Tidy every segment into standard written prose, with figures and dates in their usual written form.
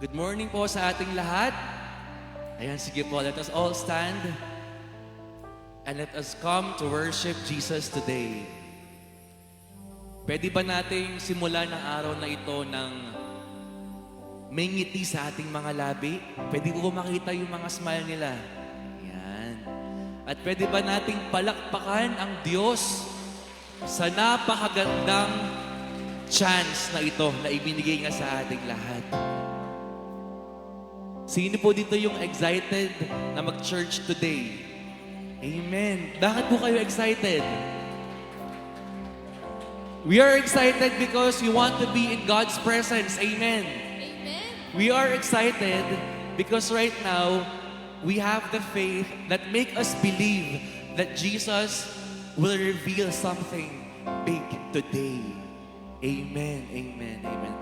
Good morning po sa ating lahat. Ayan, sige po, let us all stand and let us come to worship Jesus today. Pwede ba nating simulan ang araw na ito ng may ngiti sa ating mga labi? Pwede ko makita yung mga smile nila? Ayan. At pwede ba nating palakpakan ang Diyos sa napakagandang chance na ito na ibinigay nga sa ating lahat? Sino po dito yung excited na mag-church today? Amen. Bakit po kayo excited? We are excited because we want to be in God's presence. Amen. Amen. We are excited because right now, we have the faith that make us believe that Jesus will reveal something big today. Amen, amen, amen.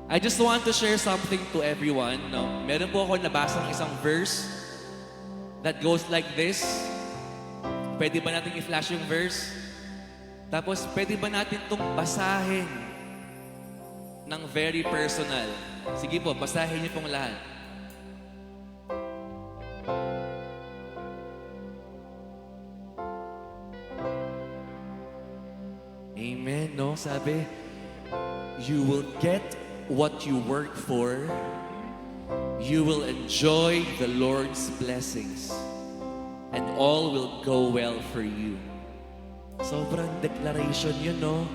I just want to share something to everyone. No? Meron po ako nabasang isang verse that goes like this. Pwede ba natin i-flash yung verse? Tapos, pwede ba natin itong basahin ng very personal? Sige po, basahin niyo pong lahat. Amen, no? Sabi, you will get what you work for. You will enjoy the Lord's blessings. And all will go well for you. Sobrang declaration yun, no?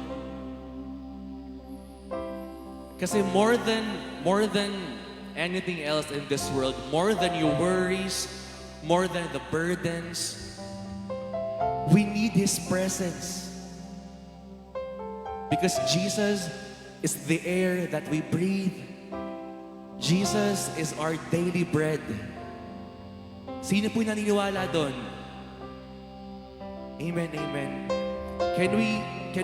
Kasi more than anything else in this world, more than your worries, more than the burdens, we need His presence. Because Jesus is the air that we breathe. Jesus is our daily bread. Sino po naniniwala doon? Amen, amen. Can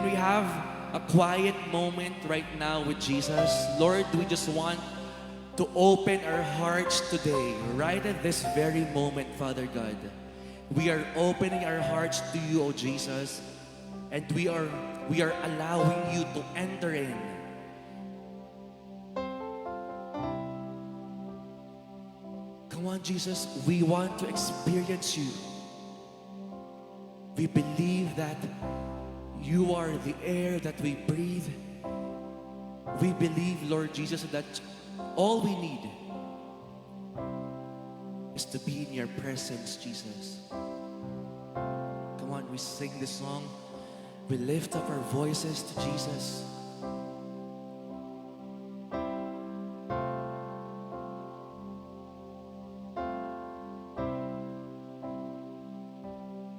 we have a quiet moment right now with Jesus? Lord, we just want to open our hearts today, right at this very moment, Father God. We are opening our hearts to you, O Jesus, and we are allowing you to enter in. Come on, Jesus, we want to experience you. We believe that you are the air that we breathe. We believe, Lord Jesus, that all we need is to be in your presence, Jesus. Come on, we sing this song. We lift up our voices to Jesus.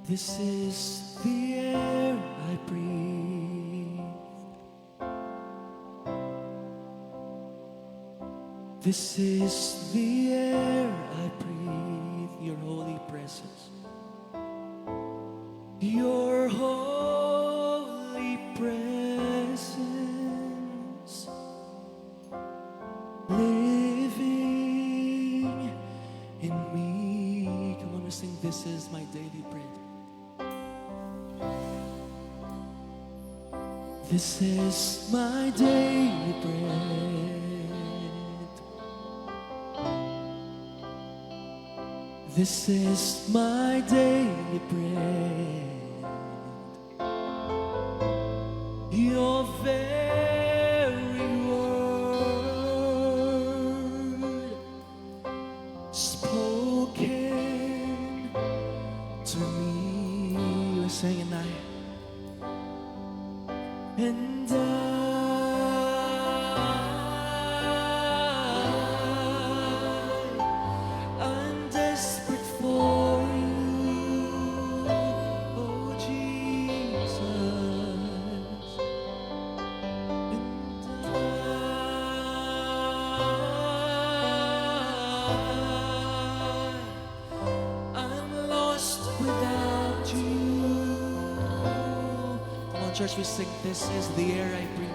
This is the air I breathe. This is the air I breathe. Your holy presence. Your holy presence. Living in me. Come on, we sing, this is my daily bread. This is my daily bread. This is my daily bread. Your very word spoken to me. We're singing now. And I'm desperate for you, oh Jesus. And I'm lost without you. Church, we sing, this is the air I breathe.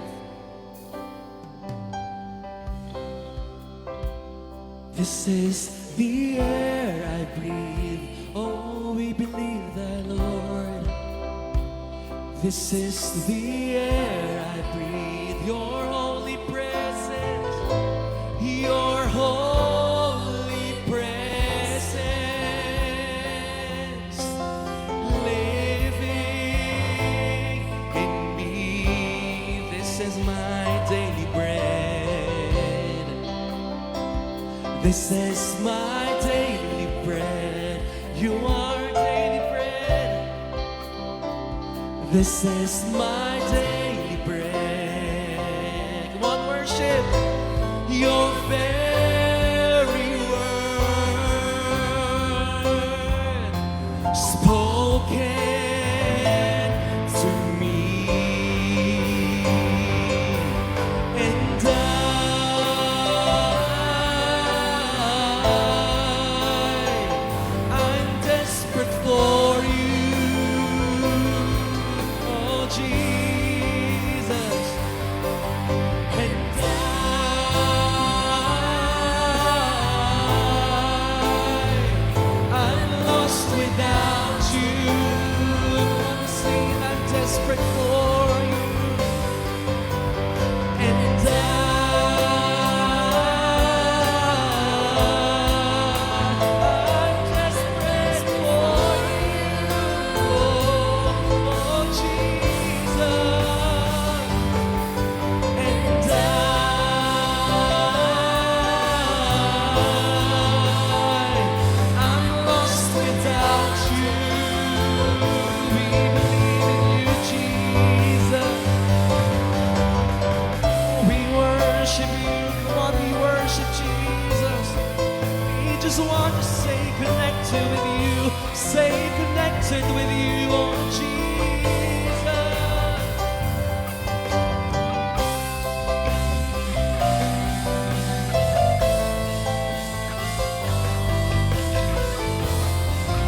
This is the air I breathe. Oh, we believe that, Lord. This is the air I breathe. Your holy presence. This is my daily bread. You are daily bread. This is my daily bread. Come on, worship. Your very word spoken to me. And I'm desperate for you, oh Jesus. And I'm lost without you. I'm saying I'm desperate for you. And I'm desperate for you, oh Jesus. And I'm lost without you. We believe in you, Jesus. We worship you. Come on, we worship Jesus. We just want to stay connected with you. Stay connected with you, oh Jesus.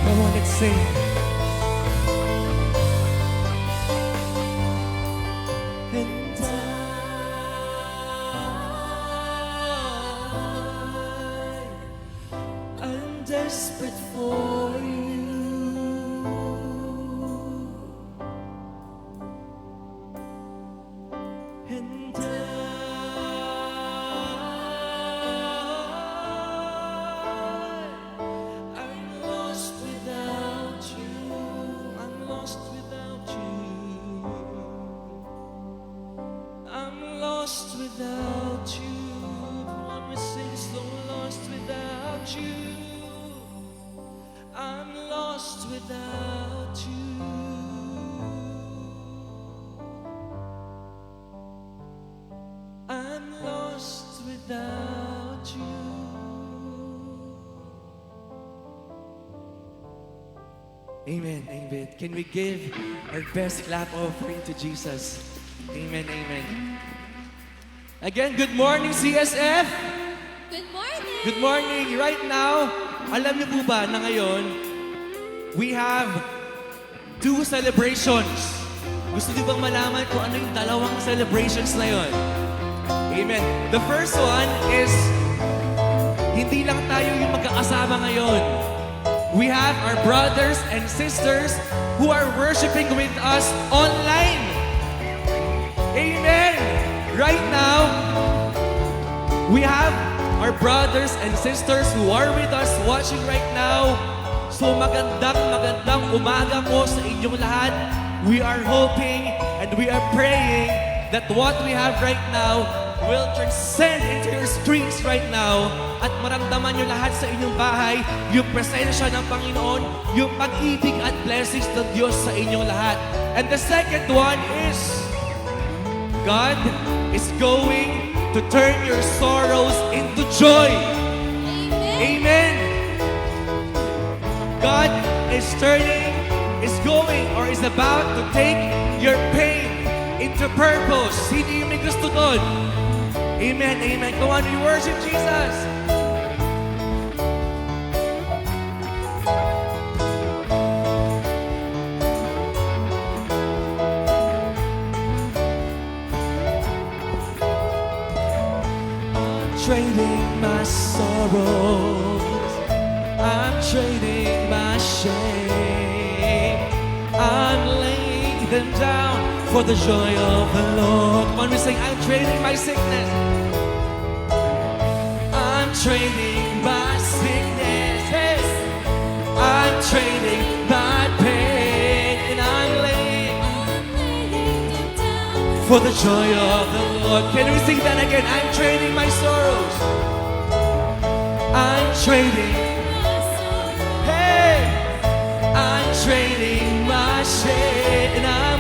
Come on, let's sing. And I'm desperate for you. And I'm lost without you. I'm lost without you. I'm lost without you. Promises so lost without you. I'm lost without you. I'm lost without you. Amen, amen. Can we give our best clap offering to Jesus? Amen, amen. Again, good morning, CSF. Good morning! Good morning. Right now, alam niyo po ba na ngayon, we have 2 celebrations. Gusto niyo bang malaman kung ano yung dalawang celebrations na yon? Amen. The first one is, hindi lang tayo yung magkakasama ngayon. We have our brothers and sisters who are worshiping with us online. Amen. Right now, we have our brothers and sisters who are with us watching right now. So magandang umaga po sa inyong lahat. We are hoping and we are praying that what we have right now will transcend into your screens right now at maramdaman nyo lahat sa inyong bahay yung presensya ng Panginoon, yung pag-ibig at blessings ng Diyos sa inyong lahat. And the second one is, God is going to turn your sorrows into joy. Amen. God is about to take your pain into purpose. Sino yung may gusto doon? Amen, amen. Come on, we worship Jesus. Trading my sorrows, I'm trading my shame, I'm laying them down for the joy of the Lord. Come on, we sing, I'm trading my sickness, I'm trading my sickness, yes. I'm trading my pain, and I'm laying them down for the joy of the Lord. Can we sing that again? I'm trading my sorrows, I'm trading. Hey, I'm trading my shame, and I'm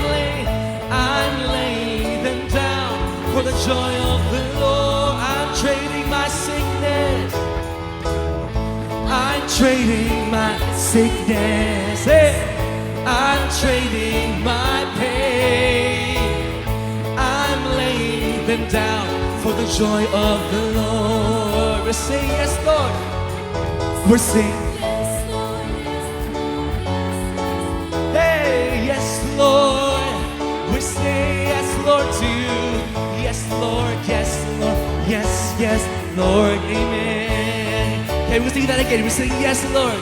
laying them down for the joy of the Lord. I'm trading my sickness. I'm trading my sickness. Hey, I'm trading my pain. I'm laying them down for the joy of the Lord. We say yes, Lord. We're saying, hey, yes, Lord. We say yes, Lord, to you. Yes, Lord, yes, Lord. Yes, yes, Lord. Amen. Okay, we'll sing that again. We sing yes, Lord.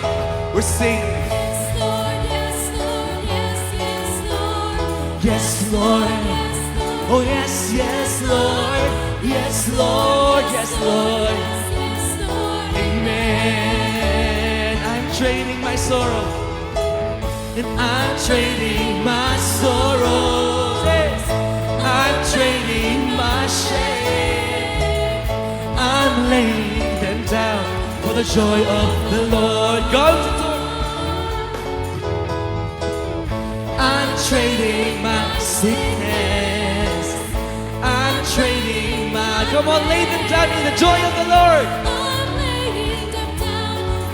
We're saying yes, Lord. Oh, yes, yes, Lord. Yes, Lord. Yes, Lord. Amen. I'm trading my sorrow, and I'm trading my sorrow. Yes. I'm trading my shame. I'm laying them down for the joy of the Lord. Go to the Lord. I'm trading my sickness. I'm trading my. Come on, lay them down in the joy of the Lord.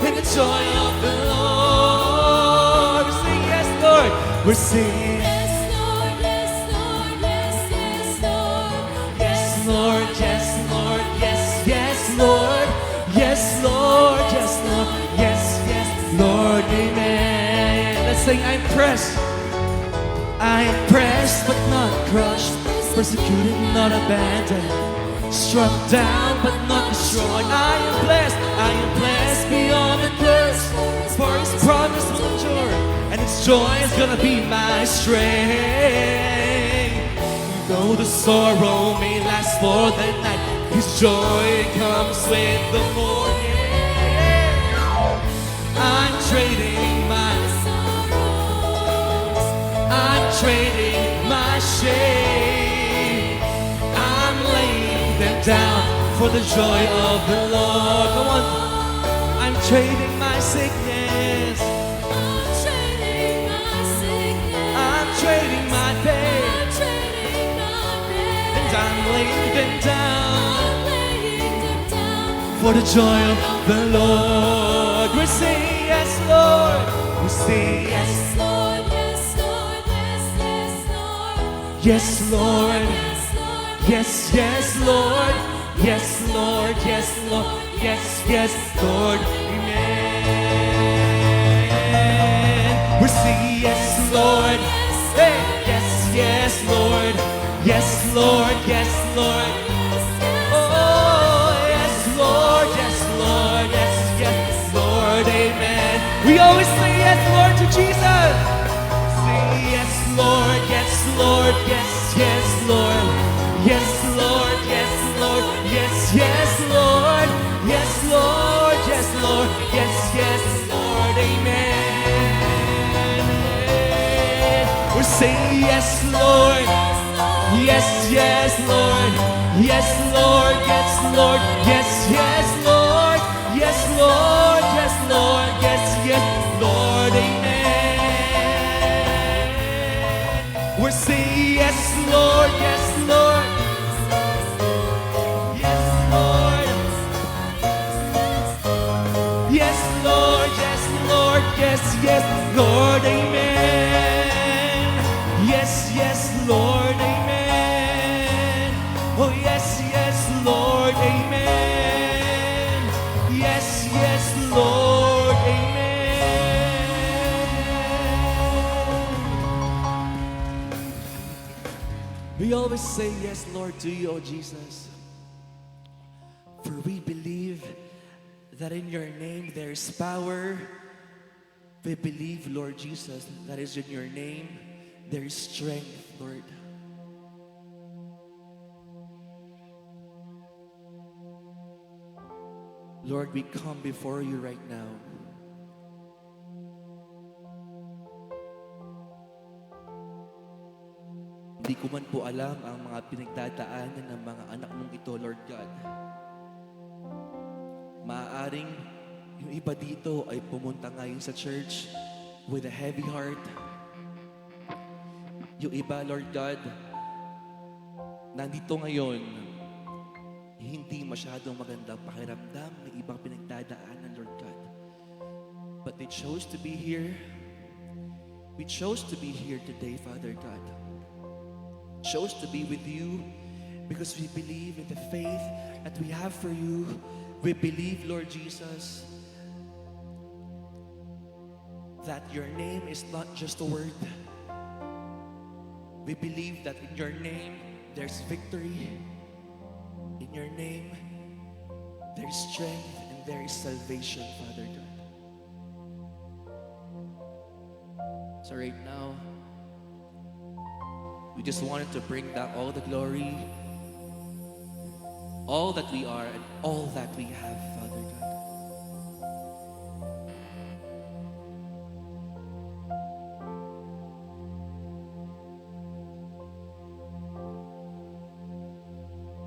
In the joy of the Lord. We sing yes, Lord. We're singing yes, Lord. Yes, Lord. Yes, Lord. Yes, Lord. Yes, Lord. Yes, yes, Lord. Amen. Let's sing. I'm pressed. I am pressed but not crushed, persecuted, not abandoned, struck down but not destroyed. I am blessed beyond the curse, for His promise will endure, and His joy is gonna be my strength. Though the sorrow may last for the night, His joy comes with the morning. I'm trading my trading my shame. I'm laying them down for the joy of the Lord. Come on. I'm trading my sickness. I'm trading my pain. And I'm laying them down for the joy of the Lord. We say yes, Lord. We say yes, Lord. Yes, Lord. Yes, yes, Lord. Yes, Lord. Yes, Lord. Yes, yes, Lord. Amen. We sing yes, Lord. Hey, yes, yes, Lord. Yes, Lord. Yes, Lord. Oh, yes, Lord. Yes, Lord. Yes, yes, Lord. Amen. We always say yes, Lord, to Jesus. Yes, Lord, yes, Lord, yes, yes, Lord, yes, Lord, yes, Lord, yes, yes, Lord, yes, Lord, yes, Lord, yes, yes, Lord, amen. We say yes, Lord, yes, yes, Lord, yes, Lord, yes, Lord, yes, yes, Lord, yes, Lord, yes, Lord, yes, yes, Lord, amen. We're saying yes, Lord, yes, Lord. Yes, Lord. Yes, Lord, yes, Lord, yes, yes, Lord, amen. Yes, yes, Lord, amen. Oh, yes, yes, Lord, amen. Yes, yes, Lord, amen. We always say yes, Lord, to you, oh Jesus. For we believe that in your name there is power. We believe, Lord Jesus, that is in your name there is strength, Lord. Lord, we come before you right now. Hindi ko man po alam ang mga pinagdadaanan ng mga anak mong ito, Lord God. maaaring yung iba dito ay pumunta ngayon sa church with a heavy heart. Yung iba, Lord God, nandito ngayon, hindi masyadong magandang pakiramdam, may ibang pinagdadaanan, Lord God. But they chose to be here. We chose to be here today, Father God. Chose to be with you because we believe in the faith that we have for you. We believe, Lord Jesus, that your name is not just a word. We believe that in your name, there's victory. In your name, there is strength and there is salvation, Father God. So right now, we just wanted to bring back all the glory, all that we are and all that we have, Father God.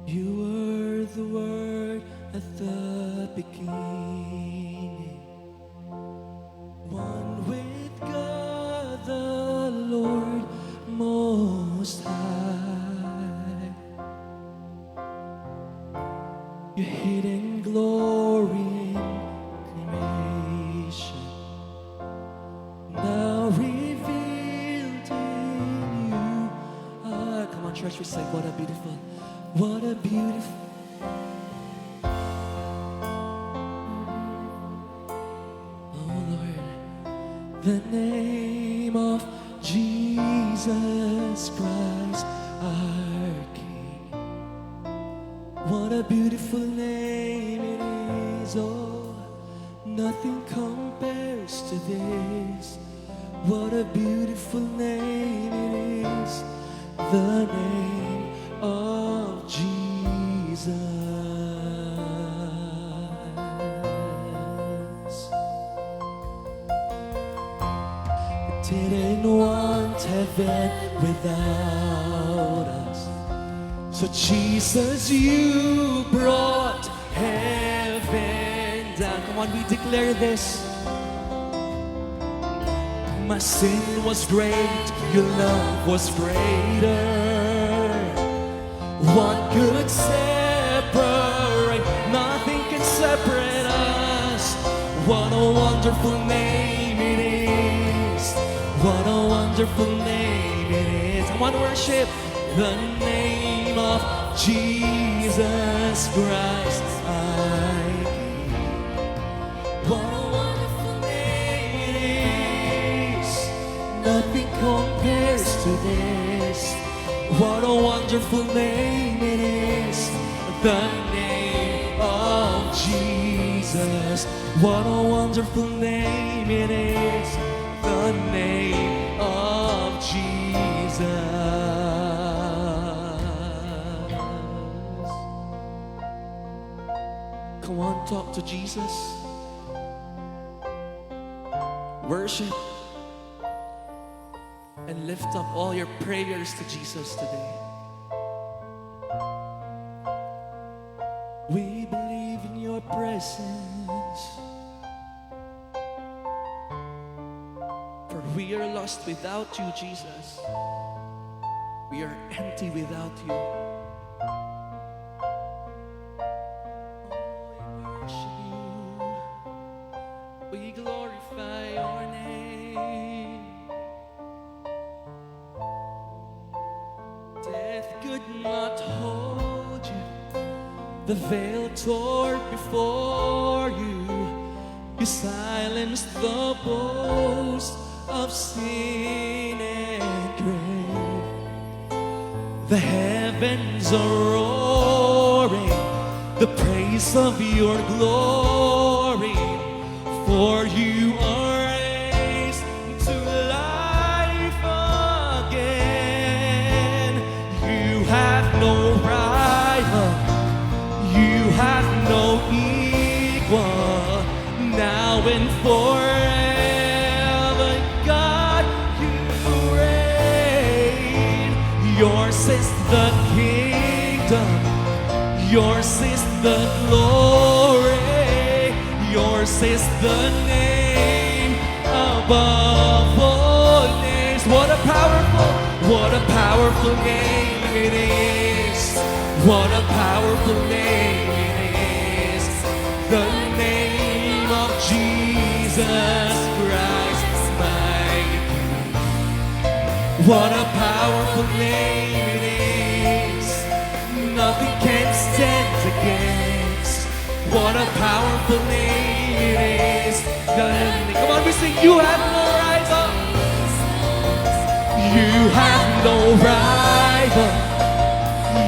You were the Word at the beginning, one with God the Lord Most High. Your hidden glory in creation, now revealed in you. Come on, church, we say, what a beautiful. What a beautiful. Oh Lord, the name of Jesus Christ, our King. What a beautiful name it is. Oh, nothing compares to this. What a beautiful name it is. The name of Jesus. Didn't want heaven without us, so Jesus, you brought heaven down. Come on, we declare this. My sin was great, your love was greater. What could separate? Nothing can separate us. What a wonderful name it is. What a wonderful name it is. I want to worship the name of Jesus Christ, our King. What a wonderful name it is. Nothing compares to this. What a wonderful name it is, the name of Jesus. What a wonderful name it is, the name of Jesus. Come on, talk to Jesus. Worship. And lift up all your prayers to Jesus today. We believe in your presence, for we are lost without you, Jesus. We are empty without you. Oh, we worship you. We glorify your name. Death could not hold you. The veil tore before you. You silenced the boast of sin and grave. The heavens are roaring the praise of your glory. For you are raised to life again. You have no rival, you have no equal. Now and forever, God, you reign. Yours is the kingdom, yours is the glory. is the name above all names. What a powerful name it is. What a powerful name it is. The name of Jesus Christ, my King. What a powerful name it is. Nothing can stand against. What a powerful name it is. Come on, we sing. You have no rival. You have no rival.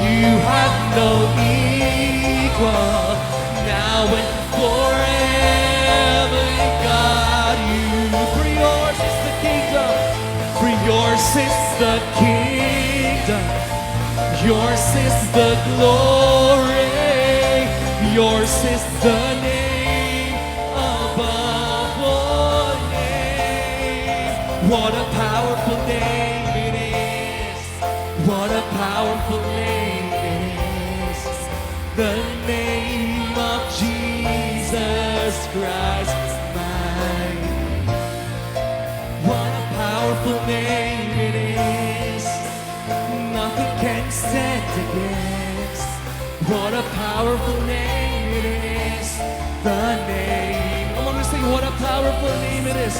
You have no equal. Now and forever, God, you. For yours is the kingdom. For yours is the kingdom. Yours is the glory. Yours is the name above all names. What a powerful name it is. What a powerful name it is. The name of Jesus Christ, my King. What a powerful name it is. Nothing can stand against. What a powerful name it is. The name. Come on, let's sing. What a powerful name it is.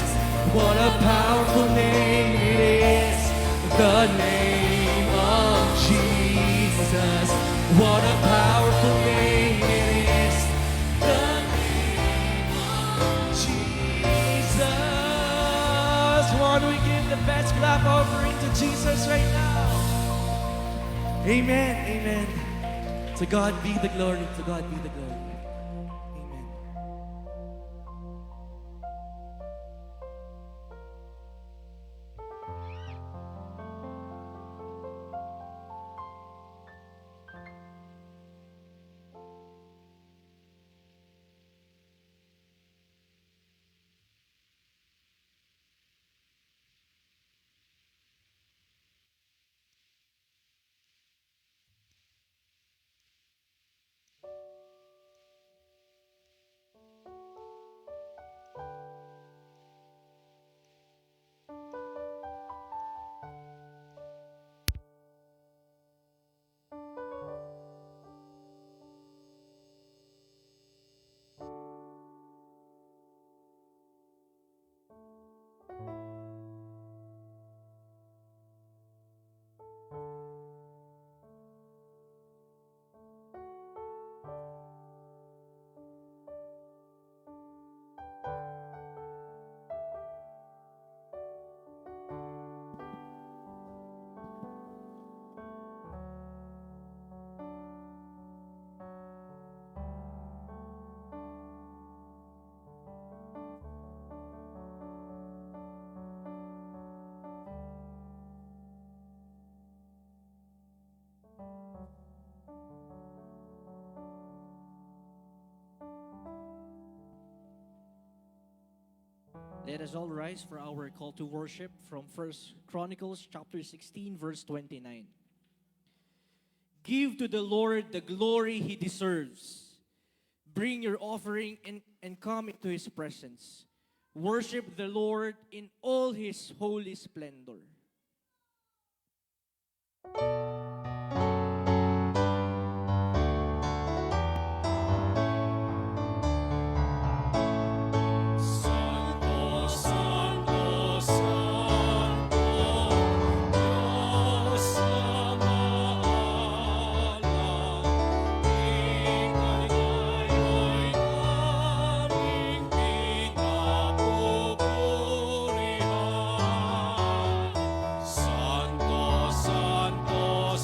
What a powerful name it is. The name of Jesus. What a powerful name it is. The name of Jesus. Why don't we give the best clap offering to Jesus right now? Amen. Amen. To God be the glory. To God be the glory. Amen. Let us all rise for our call to worship from 1 Chronicles chapter 16 verse 29. Give to the Lord the glory He deserves. Bring your offering and come into His presence. Worship the Lord in all His holy splendor. Santo, Santo, Santo, Diyos na maalala, Ika'y ngayon'y aming pinapupurihan. Santo, Santo,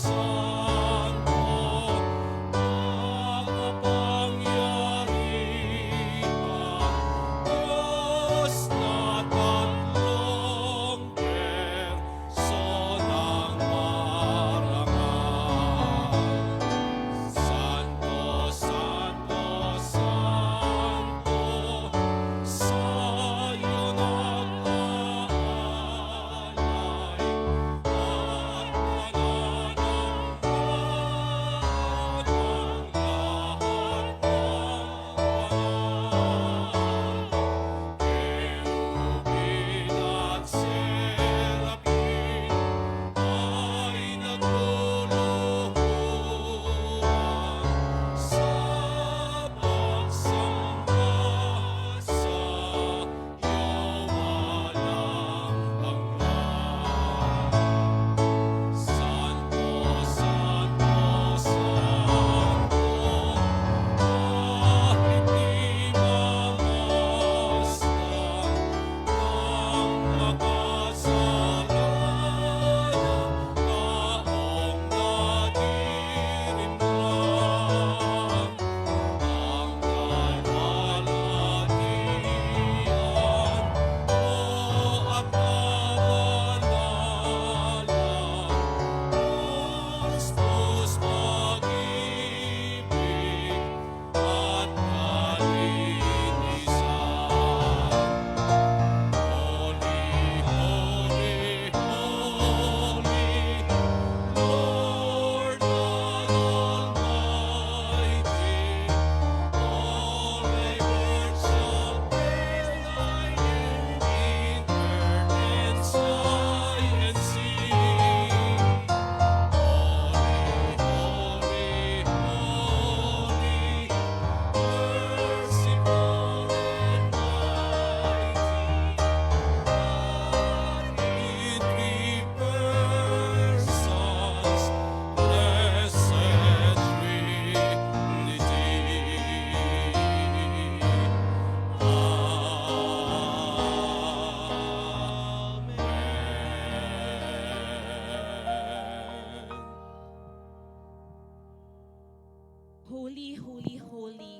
Holy, holy, holy.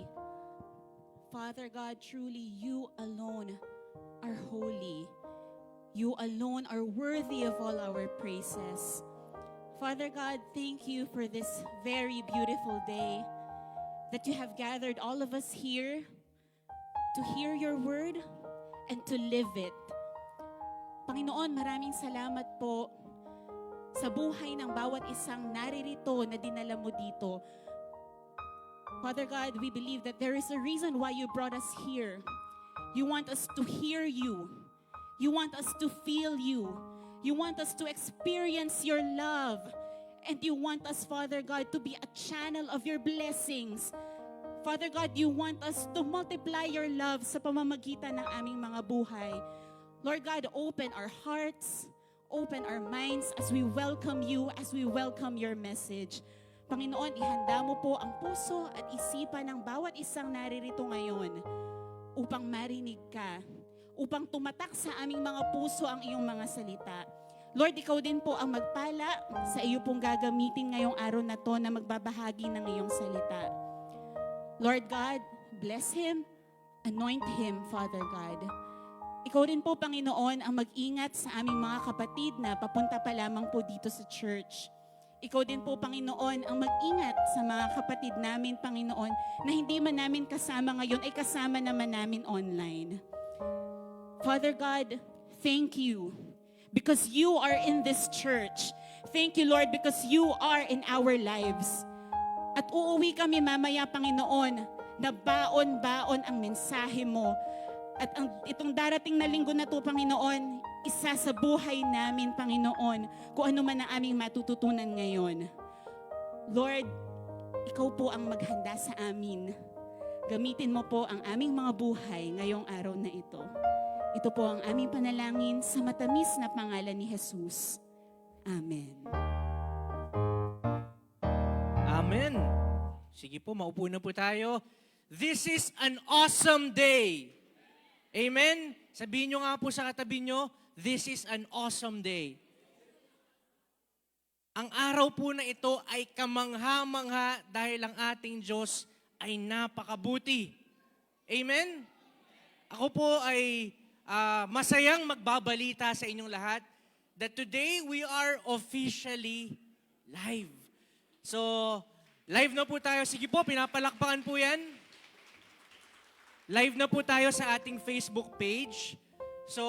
Father God, truly you alone are holy. You alone are worthy of all our praises. Father God, thank you for this very beautiful day that you have gathered all of us here to hear your word and to live it. Panginoon, maraming salamat po sa buhay ng bawat isang naririto na dinala mo dito. Father God, we believe that there is a reason why you brought us here. You want us to hear you. You want us to feel you. You want us to experience your love. And you want us, Father God, to be a channel of your blessings. Father God, you want us to multiply your love sa pamamagitan ng aming mga buhay. Lord God, open our hearts, open our minds as we welcome you, as we welcome your message. Panginoon, ihanda mo po ang puso at isipan ng bawat isang naririto ngayon upang marinig ka, upang tumatak sa aming mga puso ang iyong mga salita. Lord, ikaw din po ang magpala sa iyo pong gagamitin ngayong araw na to na magbabahagi ng iyong salita. Lord God, bless him, anoint him, Father God. Ikaw din po, Panginoon, ang mag-ingat sa aming mga kapatid na papunta pa lamang po dito sa church. Ikaw din po, Panginoon, ang mag-ingat sa mga kapatid namin, Panginoon, na hindi man namin kasama ngayon, ay kasama naman namin online. Father God, thank you because you are in this church. Thank you, Lord, because you are in our lives. At uuwi kami mamaya, Panginoon, na baon-baon ang mensahe mo. At itong darating na linggo na to, Panginoon, isa sa buhay namin, Panginoon, kung ano man ang aming matututunan ngayon. Lord, ikaw po ang maghanda sa amin. Gamitin mo po ang aming mga buhay ngayong araw na ito. Ito po ang aming panalangin sa matamis na pangalan ni Jesus. Amen. Amen. Sige po, maupo na po tayo. This is an awesome day. Amen? Sabihin nyo nga po sa katabi nyo, this is an awesome day. Ang araw po na ito ay kamangha-mangha dahil ang ating Diyos ay napakabuti. Amen? Ako po ay masayang magbabalita sa inyong lahat that today we are officially live. So, live na po tayo. Sige po, pinapalakpakan po yan. Live na po tayo sa ating Facebook page. So,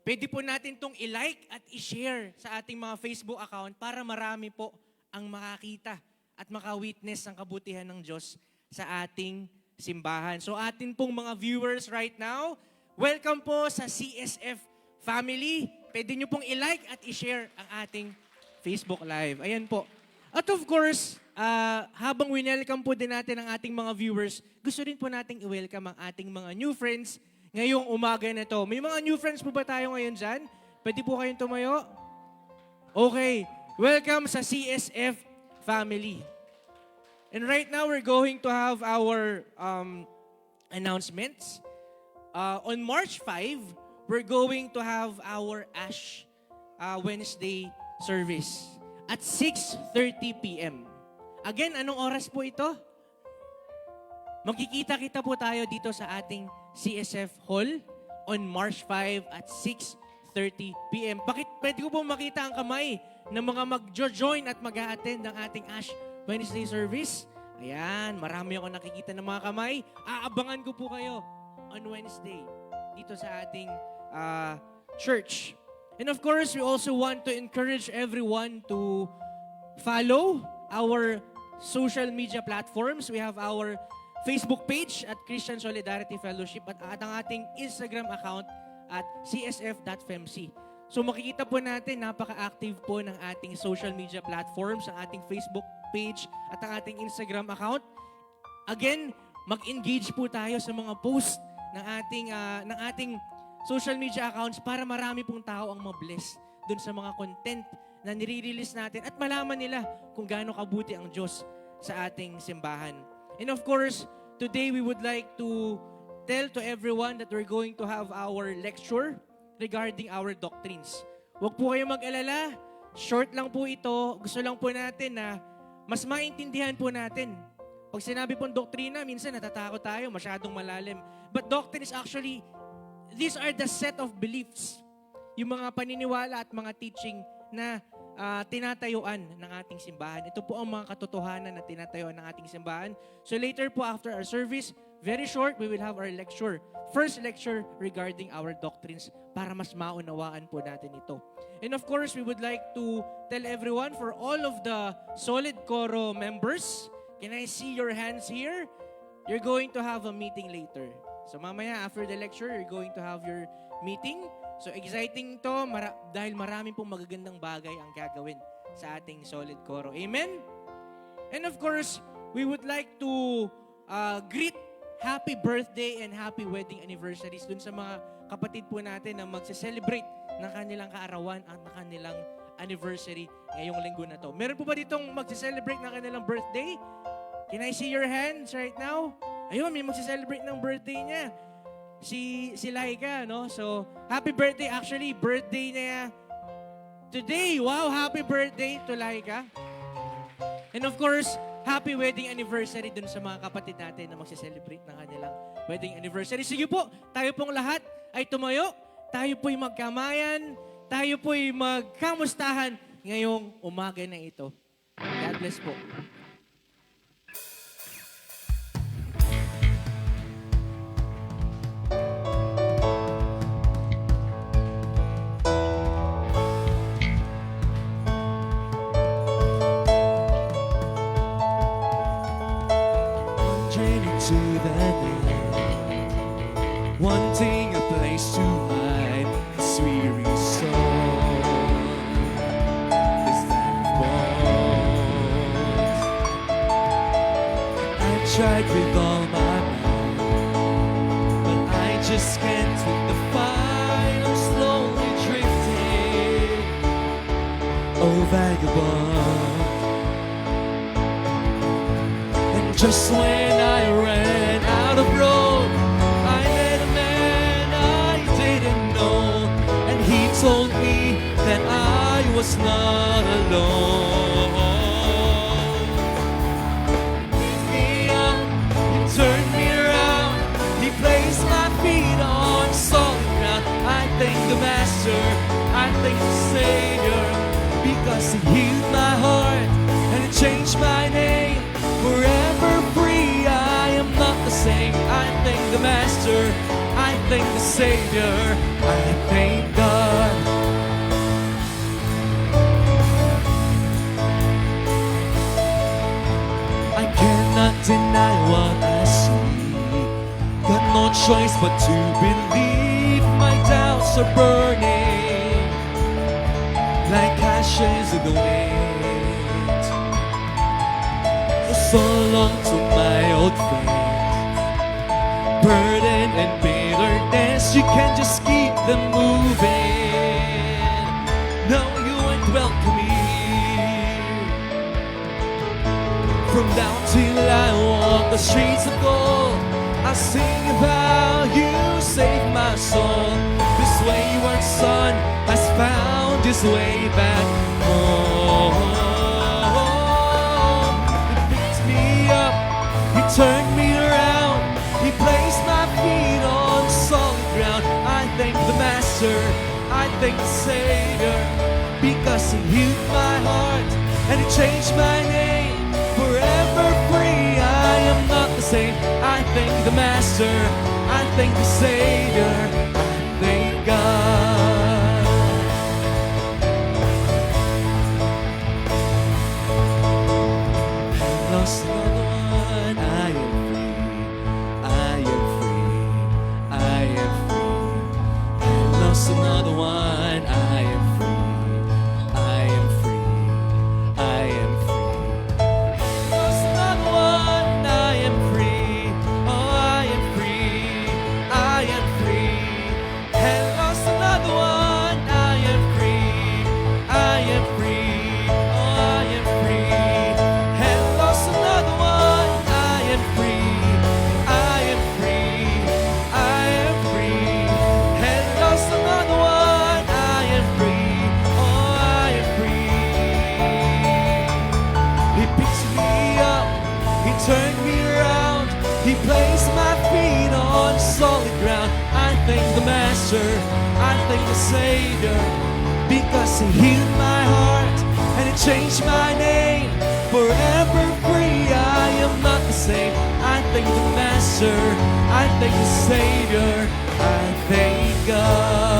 pwede po natin itong i-like at i-share sa ating mga Facebook account para marami po ang makakita at maka-witness ng kabutihan ng Diyos sa ating simbahan. So, atin pong mga viewers right now, welcome po sa CSF family. Pwede nyo pong i-like at i-share ang ating Facebook Live. Ayan po. At of course, habang winelcome po din natin ang ating mga viewers, gusto rin po nating i-welcome ang ating mga new friends ngayong umaga na to. May mga new friends po ba tayo ngayon dyan? Pwede po kayong tumayo? Okay. Welcome sa CSF family. And right now, we're going to have our announcements. On March 5, we're going to have our Ash Wednesday service at 6:30 p.m. Again, anong oras po ito? Magkikita-kita po tayo dito sa ating CSF Hall on March 5 at 6:30 p.m. Bakit pwede ko po makita ang kamay ng mga mag-join at mag-a-attend ng ating Ash Wednesday service? Ayan, marami ako nakikita ng mga kamay. Aabangan ko po kayo on Wednesday dito sa ating church. And of course, we also want to encourage everyone to follow our social media platforms. We have our Facebook page at Christian Solidarity Fellowship at ang ating Instagram account at csf.femc. So makikita po natin, napaka-active po ng ating social media platforms, ang ating Facebook page at ang ating Instagram account. Again, mag-engage po tayo sa mga post ng ating social media accounts para marami pong tao ang mabless dun sa mga content na nire-release natin at malaman nila kung gaano kabuti ang Diyos sa ating simbahan. And of course, today we would like to tell to everyone that we're going to have our lecture regarding our doctrines. Huwag po kayong mag-alala. Short lang po ito. Gusto lang po natin na mas maintindihan po natin Pag sinabi pong doktrina, minsan natatakot tayo, masyadong malalim. But doctrine is actually, these are the set of beliefs. Yung mga paniniwala at mga teaching na tinatayuan ng ating simbahan. Ito po ang mga katotohanan na tinatayuan ng ating simbahan. So later po after our service, very short, we will have our lecture. First lecture regarding our doctrines para mas maunawaan po natin ito. And of course, we would like to tell everyone, for all of the Solid Coro members, can I see your hands here? You're going to have a meeting later. So mamaya after the lecture, you're going to have your meeting. So exciting to dahil maraming pong magagandang bagay ang gagawin sa ating Solid Coro. Amen? And of course, we would like to greet happy birthday and happy wedding anniversaries dun sa mga kapatid po natin na magse-celebrate ng kanilang kaarawan at ng kanilang anniversary ngayong linggo na to. Meron po ba ditong magse-celebrate ng kanilang birthday? Can I see your hands right now? Ayun, may magse-celebrate ng birthday niya. Si Laika, no? So, happy birthday. Actually, birthday niya today. Wow, happy birthday to Laika. And of course, happy wedding anniversary dun sa mga kapatid natin na magse-celebrate ng kanilang wedding anniversary. Sige po, tayo pong lahat ay tumayo. Tayo po'y magkamayan. Tayo po'y magkamustahan ngayong umaga na ito. God bless po. To the night, wanting a place to hide this weary soul, this life bones. I tried with all my might, but I just can't with the fire. I'm slowly drifting, oh vagabond. Just when I ran out of road, I met a man I didn't know, and he told me that I was not alone. Picked me up, he turned me around, he placed my feet on solid ground. I thank the Master, I thank the Savior, because he healed my heart and it changed my name. Forever free, I am not the same. I thank the Master, I thank the Savior, I thank God. I cannot deny what I see. Got no choice but to believe. My doubts are burning like ashes in the wind. So long to my old friends, burden and bitterness, you can just keep them moving. No, you ain't welcome here. From now till I walk the streets of gold, I sing about you, save my soul. This wayward son has found his way back home. He turned me around, he placed my feet on solid ground. I thank the Master, I thank the Savior, because he healed my heart and he changed my name. Forever free, I am not the same. I thank the Master, I thank the Savior, I thank God. I lost another one, I am free, I am free, I am free. I lost another one, I am free, I am free, I am free. I lost another one, I am free, oh I am free, I am free. Master, I thank the Savior, because He healed my heart and He changed my name. Forever free, I am not the same. I thank the Master, I thank the Savior, I thank God.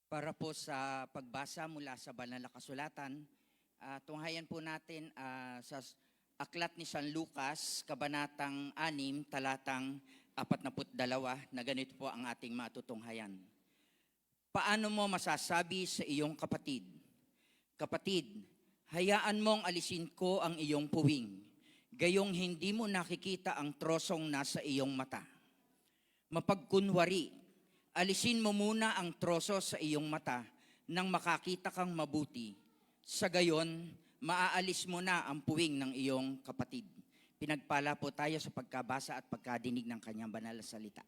Para po sa pagbasa mula sa banal na kasulatan, tunghayan po natin sa aklat ni San Lucas, kabanatang 6, talatang 42, na ganito po ang ating matutunghayan. Paano mo masasabi sa iyong kapatid, "Kapatid, hayaan mong alisin ko ang iyong puwing, gayong hindi mo nakikita ang trosong nasa iyong mata? Mapagkunwari, alisin mo muna ang troso sa iyong mata nang makakita kang mabuti. Sa gayon, maaalis mo na ang puwing ng iyong kapatid." Pinagpala po tayo sa pagkabasa at pagkadinig ng kanyang banal na salita.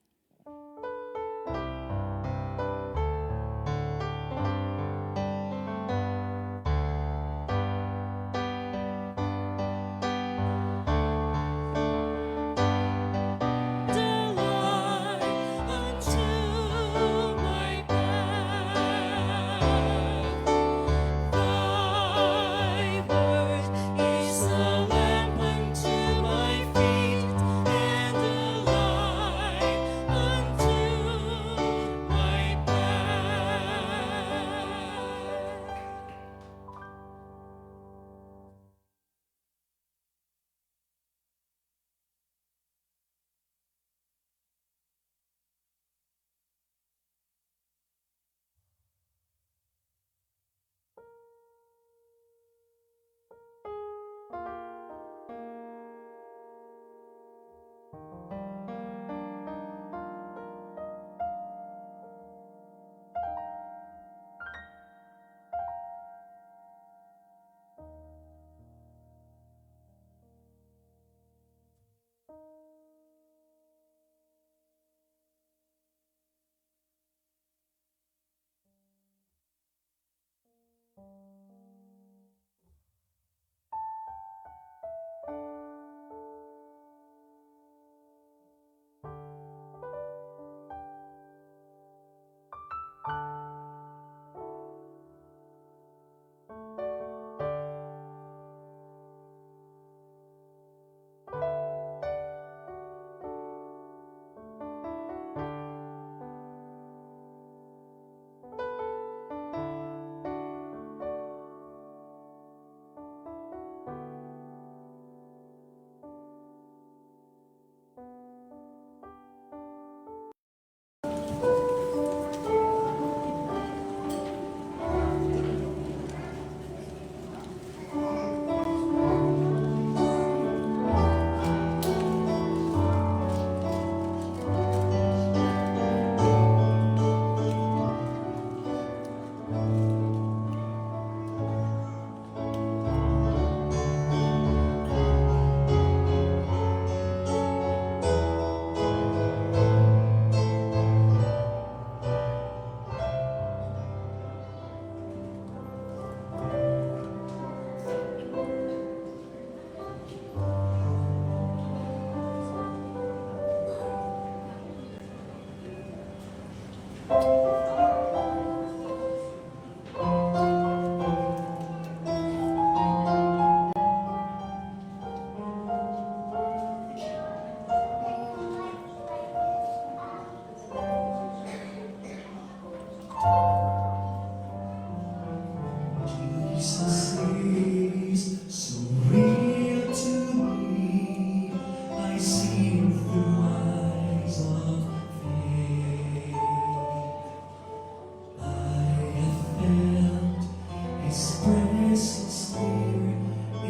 presence near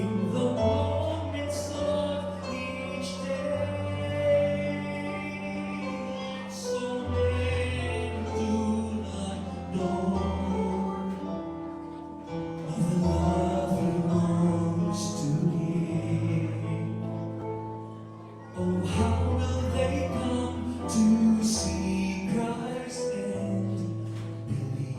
in the moments of each day. So many do not know of the love He longs to give. Oh, how will they come to see Christ and believe?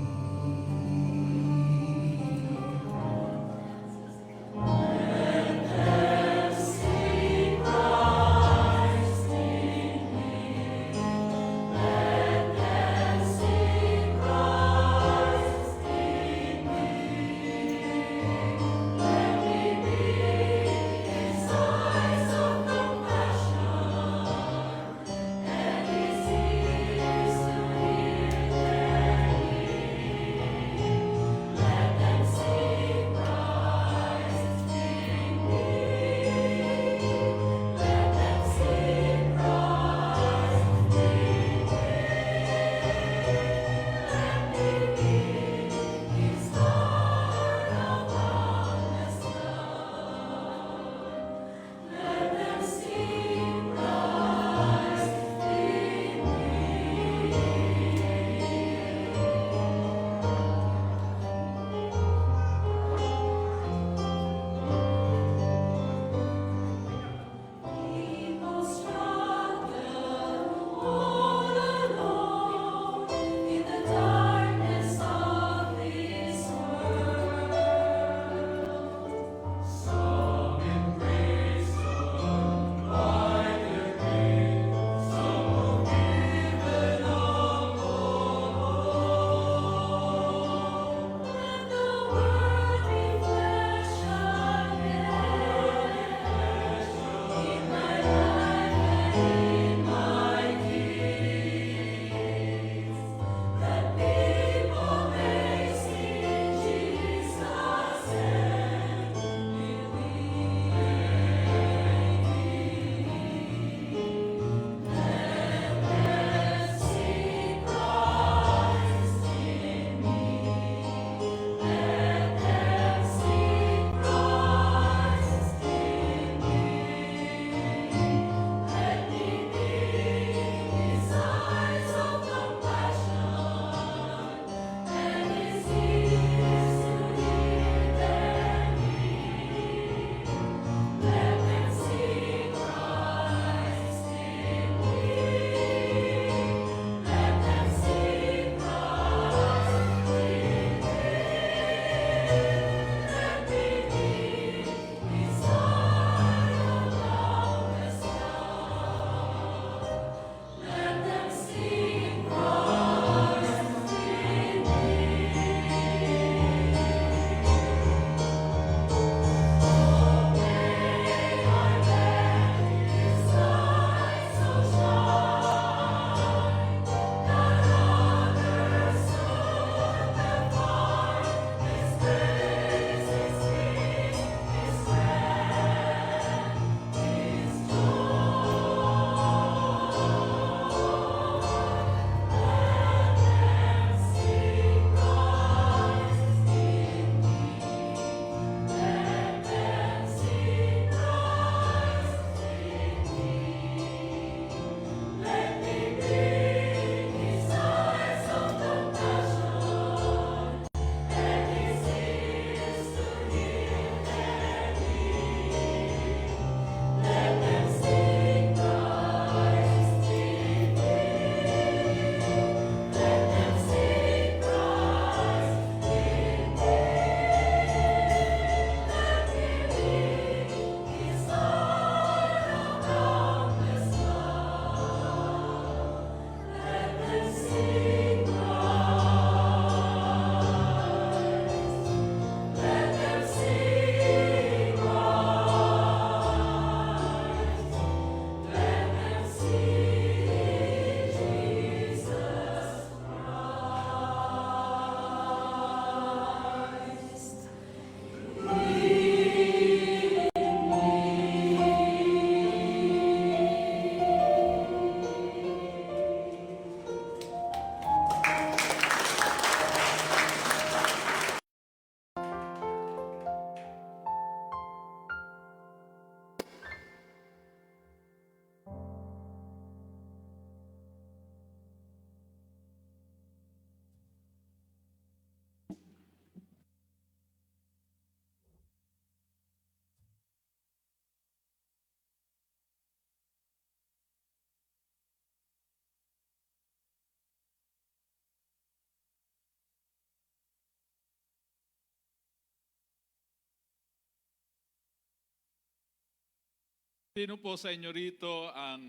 Sino po sa inyo rito ang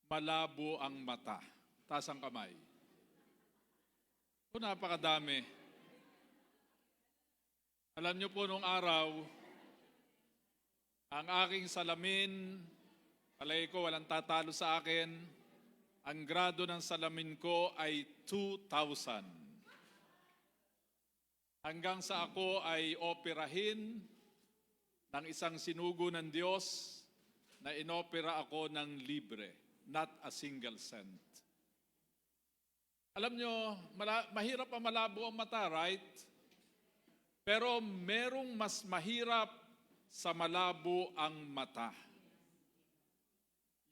malabo ang mata? Taas ang kamay. O, napakadami. Alam niyo po nung araw, ang aking salamin, palagi ko walang tatalo sa akin, ang grado ng salamin ko ay 2,000. Hanggang sa ako ay operahin ng isang sinugo ng Diyos na inopera ako ng libre, not a single cent. Alam nyo, mahirap ang malabo ang mata, right? Pero merong mas mahirap sa malabo ang mata.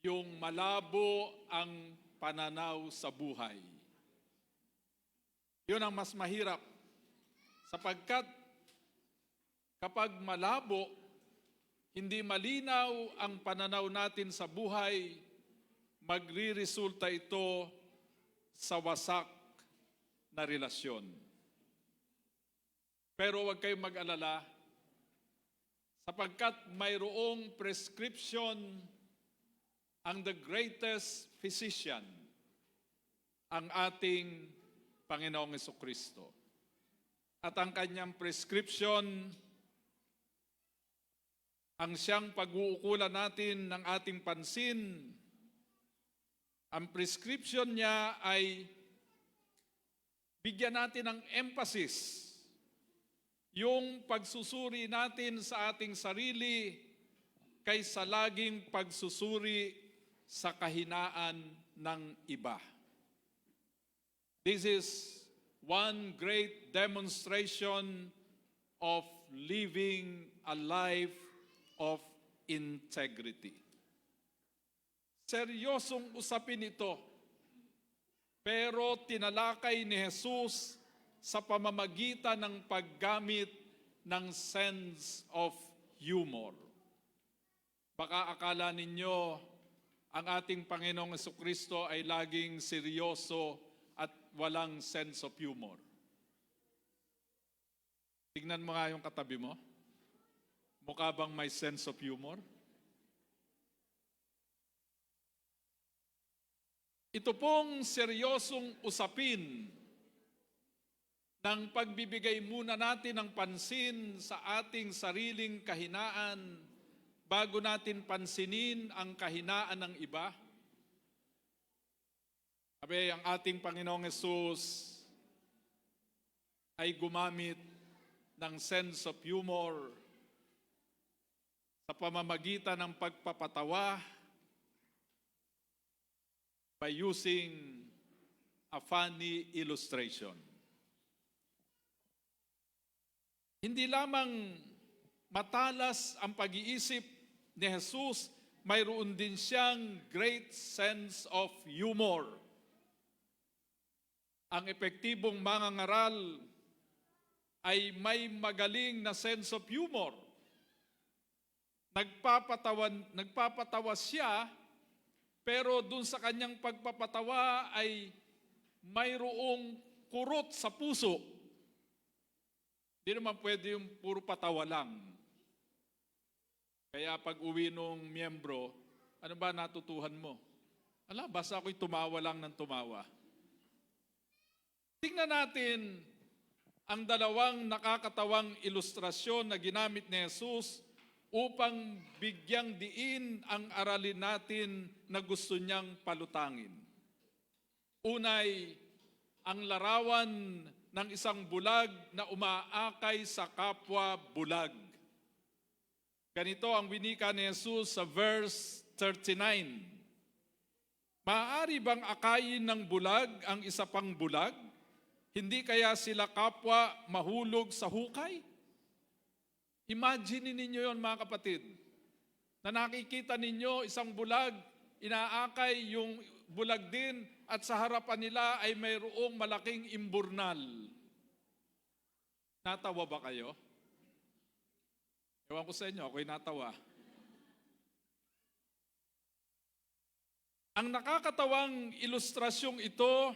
Yung malabo ang pananaw sa buhay. Yun ang mas mahirap. Sapagkat kapag malabo, hindi malinaw ang pananaw natin sa buhay, magriresulta ito sa wasak na relasyon. Pero huwag kayong mag-alala, sapagkat mayroong prescription ang the greatest physician, ang ating Panginoong Jesucristo. At ang kanyang prescription, ang siyang pag-uukulan natin ng ating pansin, ang prescription niya ay bigyan natin ng emphasis yung pagsusuri natin sa ating sarili kaysa laging pagsusuri sa kahinaan ng iba. This is one great demonstration of living a life of integrity. Seryosong usapin ito, pero tinalakay ni Jesus sa pamamagitan ng paggamit ng sense of humor. Baka akala ninyo ang ating Panginoong Jesucristo ay laging seryoso at walang sense of humor. Tingnan mo nga yung katabi mo. Mukha bang may sense of humor? Ito pong seryosong usapin ng pagbibigay muna natin ng pansin sa ating sariling kahinaan bago natin pansinin ang kahinaan ng iba. Sabi, ang ating Panginoong Hesus ay gumamit ng sense of humor sa pamamagitan ng pagpapatawa by using a funny illustration. Hindi lamang matalas ang pag-iisip ni Jesus, mayroon din siyang great sense of humor. Ang epektibong mangangaral ay may magaling na sense of humor. Nagpapatawa siya, pero dun sa kanyang pagpapatawa ay mayroong kurot sa puso. Hindi naman pwede yung puro patawa lang. Kaya pag uwi nung miyembro, ano ba natutuhan mo? Ala, basta ako'y tumawa lang ng tumawa. Tingnan natin ang dalawang nakakatawang ilustrasyon na ginamit ni Jesus upang bigyang diin ang aralin natin na gusto niyang palutangin. Unay, ang larawan ng isang bulag na umaakay sa kapwa bulag. Ganito ang winika ni Jesus sa verse 39. Maaari bang akayin ng bulag ang isa pang bulag? Hindi kaya sila kapwa mahulog sa hukay? Imagine ninyo yon, mga kapatid, na nakikita ninyo isang bulag, inaakay yung bulag din at sa harapan nila ay mayroong malaking imburnal. Natawa ba kayo? Ewan ko sa inyo, ako'y natawa. Ang nakakatawang ilustrasyong ito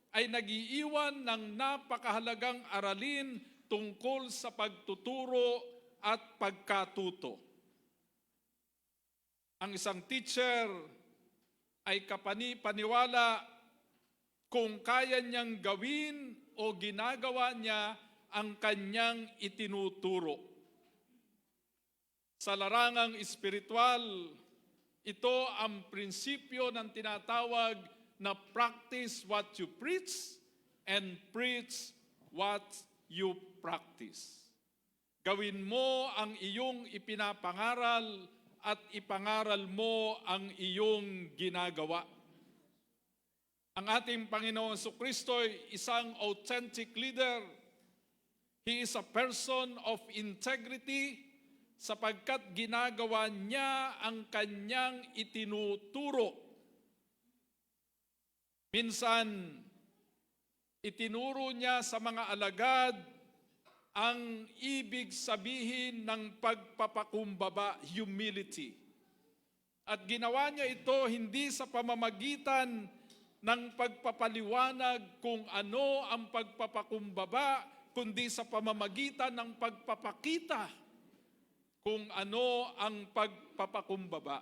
ay nagiiwan ng napakahalagang aralin tungkol sa pagtuturo at pagkatuto. ang isang teacher ay kapani-paniwala kung kaya niyang gawin o ginagawa niya ang kanyang itinuturo. Sa larangang espiritual, ito ang prinsipyo ng tinatawag na practice what you preach and preach what you practice. Gawin mo ang iyong ipinapangaral at ipangaral mo ang iyong ginagawa. Ang ating Panginoong Jesucristo ay isang authentic leader. He is a person of integrity sapagkat ginagawa niya ang kanyang itinuturo. Minsan, itinuro niya sa mga alagad ang ibig sabihin ng pagpapakumbaba, humility. At ginawa niya ito hindi sa pamamagitan ng pagpapaliwanag kung ano ang pagpapakumbaba, kundi sa pamamagitan ng pagpapakita kung ano ang pagpapakumbaba.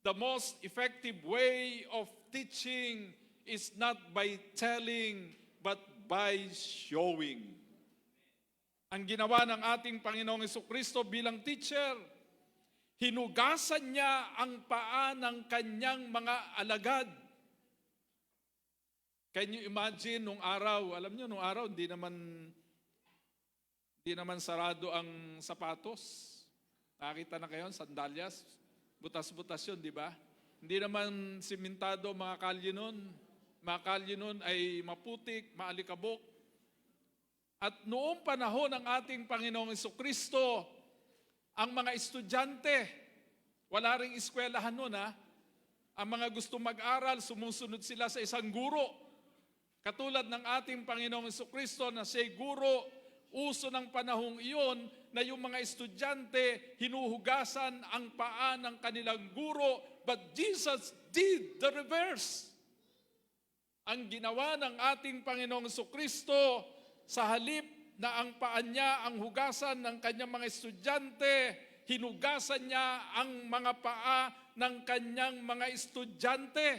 The most effective way of teaching is not by telling, but by showing. Ang ginawa ng ating Panginoong Jesucristo bilang teacher, hinugasan niya ang paa ng kanyang mga alagad. Can you imagine nung araw, alam niyo nung araw hindi naman sarado ang sapatos. Nakita na kayo, sandalyas, butas-butas yun, di ba? Hindi naman simentado mga kalye nun. Mga kalye nun ay maputik, maalikabok. At noong panahon ng ating Panginoong Jesucristo, ang mga estudyante, wala ring eskwelahan nun ha. Ang mga gusto mag-aral, sumusunod sila sa isang guro. Katulad ng ating Panginoong Jesucristo na siya'y guro, uso ng panahong iyon na yung mga estudyante hinuhugasan ang paa ng kanilang guro, but Jesus did the reverse. Ang ginawa ng ating Panginoong Jesucristo, sa halip na ang paa niya ang hugasan ng kanyang mga estudyante, hinugasan niya ang mga paa ng kanyang mga estudyante.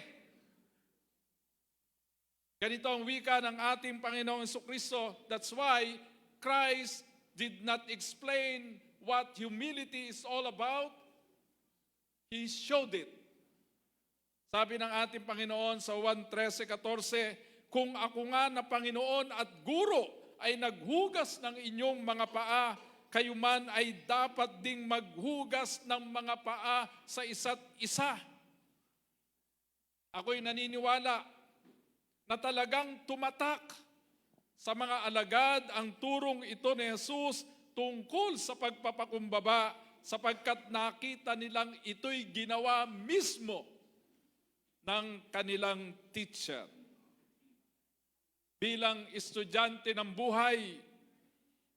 Ganito ang wika ng ating Panginoong Jesucristo. That's why Christ did not explain what humility is all about. He showed it. Sabi ng ating Panginoon sa Juan 13:14, kung ako nga na Panginoon at Guro ay naghugas ng inyong mga paa, kayo man ay dapat ding maghugas ng mga paa sa isa't isa. Ako'y naniniwala na talagang tumatak sa mga alagad ang turong ito ni Jesus tungkol sa pagpapakumbaba sapagkat nakita nilang ito'y ginawa mismo ng kanilang teacher. Bilang estudyante ng buhay,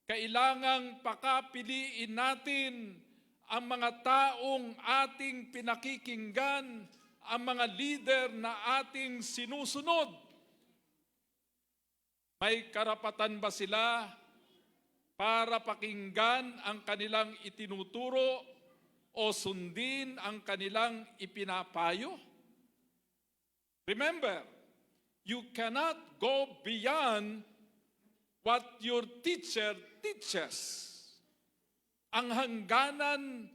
kailangang pakapiliin natin ang mga taong ating pinakikinggan, ang mga leader na ating sinusunod. May karapatan ba sila para pakinggan ang kanilang itinuturo o sundin ang kanilang ipinapayo? Remember, you cannot go beyond what your teacher teaches. Ang hangganan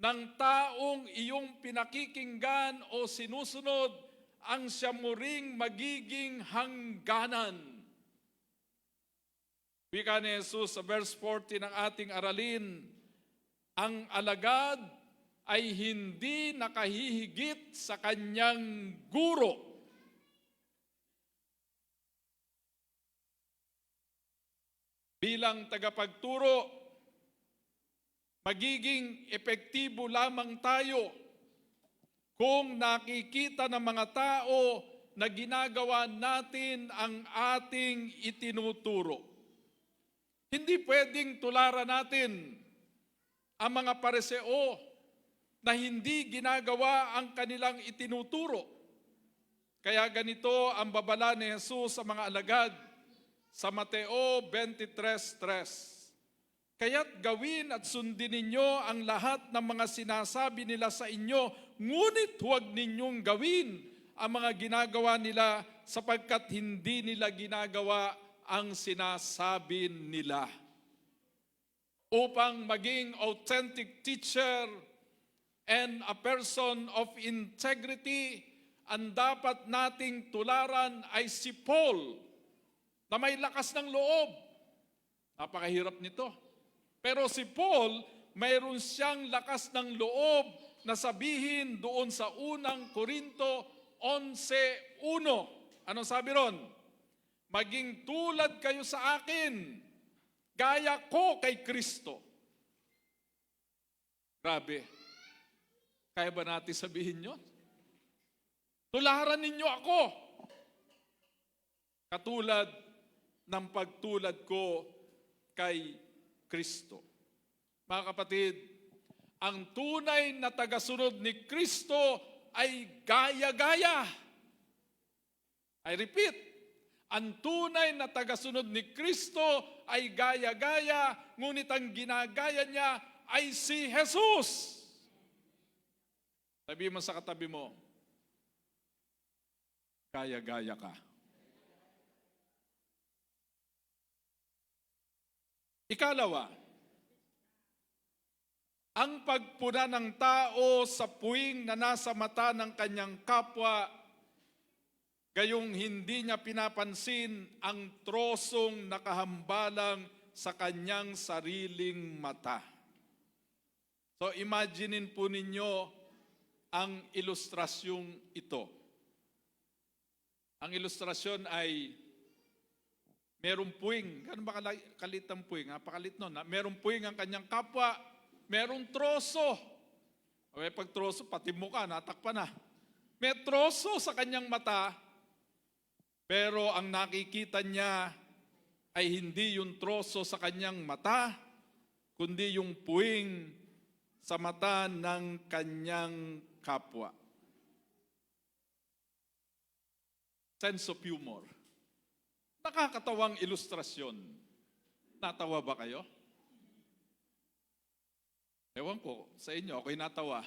ng taong iyong pinakikinggan o sinusunod, ang siya mo ring magiging hangganan. Wika ni Jesus sa verse 40 ng ating aralin, ang alagad ay hindi nakahihigit sa kanyang guro. Bilang tagapagturo, magiging epektibo lamang tayo kung nakikita ng mga tao na ginagawa natin ang ating itinuturo. Hindi pwedeng tularan natin ang mga pariseo na hindi ginagawa ang kanilang itinuturo. Kaya ganito ang babala ni Jesus sa mga alagad sa Mateo 23:3. Kaya't gawin at sundin ninyo ang lahat ng mga sinasabi nila sa inyo, ngunit huwag ninyong gawin ang mga ginagawa nila sapagkat hindi nila ginagawa ang sinasabi nila. Upang maging authentic teacher and a person of integrity, ang dapat nating tularan ay si Paul na may lakas ng loob. Napakahirap nito. Pero si Paul, mayroon siyang lakas ng loob na sabihin doon sa unang Korinto 11:1. Anong sabi ron? Maging tulad kayo sa akin, gaya ko kay Kristo. Grabe. Kaya ba natin sabihin yun? Tularan ninyo ako. Katulad ng pagtulad ko kay Kristo. Mga kapatid, ang tunay na tagasunod ni Kristo ay gaya-gaya. I repeat, ang tunay na tagasunod ni Kristo ay gaya-gaya, ngunit ang ginagaya niya ay si Jesus. Sabi mo sa katabi mo, gaya-gaya ka. Ikalawa, ang pagpuna ng tao sa puwing na nasa mata ng kanyang kapwa, gayong hindi niya pinapansin ang trosong nakahambalang sa kanyang sariling mata. So imaginein po ninyo ang ilustrasyong ito. Ang ilustrasyon ay merong puwing. Ganun ba kalit ang puwing? Napakalit nun. Merong puwing ang kanyang kapwa. Merong troso. O pag troso, pati mukha, natakpan na. May troso sa kanyang mata, pero ang nakikita niya ay hindi yung troso sa kanyang mata, kundi yung puwing sa mata ng kanyang kapwa. Sense of humor. Nakakatawang ilustrasyon. Natawa ba kayo? Ewan ko, sa inyo, ako'y natawa.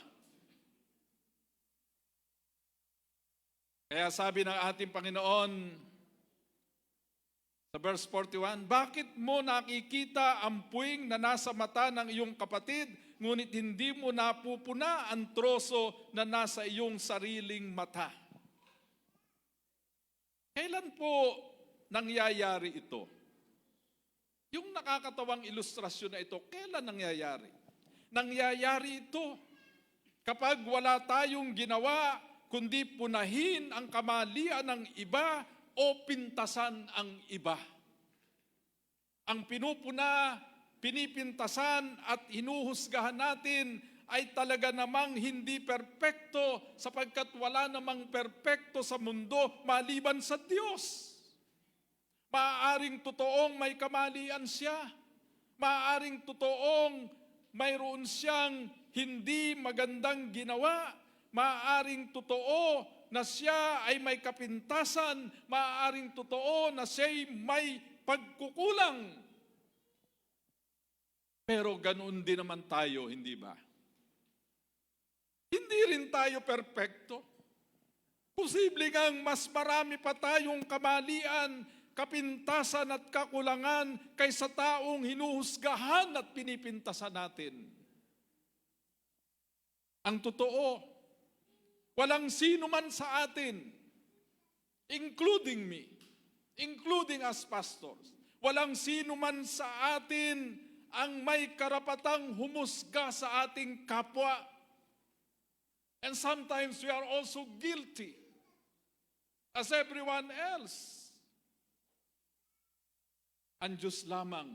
Kaya sabi ng ating Panginoon sa verse 41, bakit mo nakikita ang puwing na nasa mata ng iyong kapatid, ngunit hindi mo napupuna ang troso na nasa iyong sariling mata? Kailan po nangyayari ito? Yung nakakatawang ilustrasyon na ito, kailan nangyayari? Nangyayari ito kapag wala tayong ginawa kundi punahin ang kamalian ng iba o pintasan ang iba. Ang pinupuna, pinipintasan at hinuhusgahan natin ay talaga namang hindi perpekto sapagkat wala namang perpekto sa mundo maliban sa Diyos. Maaaring totoong may kamalian siya. Maaaring totoong mayroon siyang hindi magandang ginawa. Maaaring totoo na siya ay may kapintasan. Maaaring totoo na siya'y may pagkukulang. Pero ganoon din naman tayo, hindi ba? Hindi rin tayo perpekto. Posible ngang mas marami pa tayong kamalian, kapintasan at kakulangan kaysa taong hinuhusgahan at pinipintasan natin. Ang totoo, walang sino man sa atin, including me, including us pastors, walang sino man sa atin ang may karapatang humusga sa ating kapwa. And sometimes we are also guilty as everyone else. Ang Diyos lamang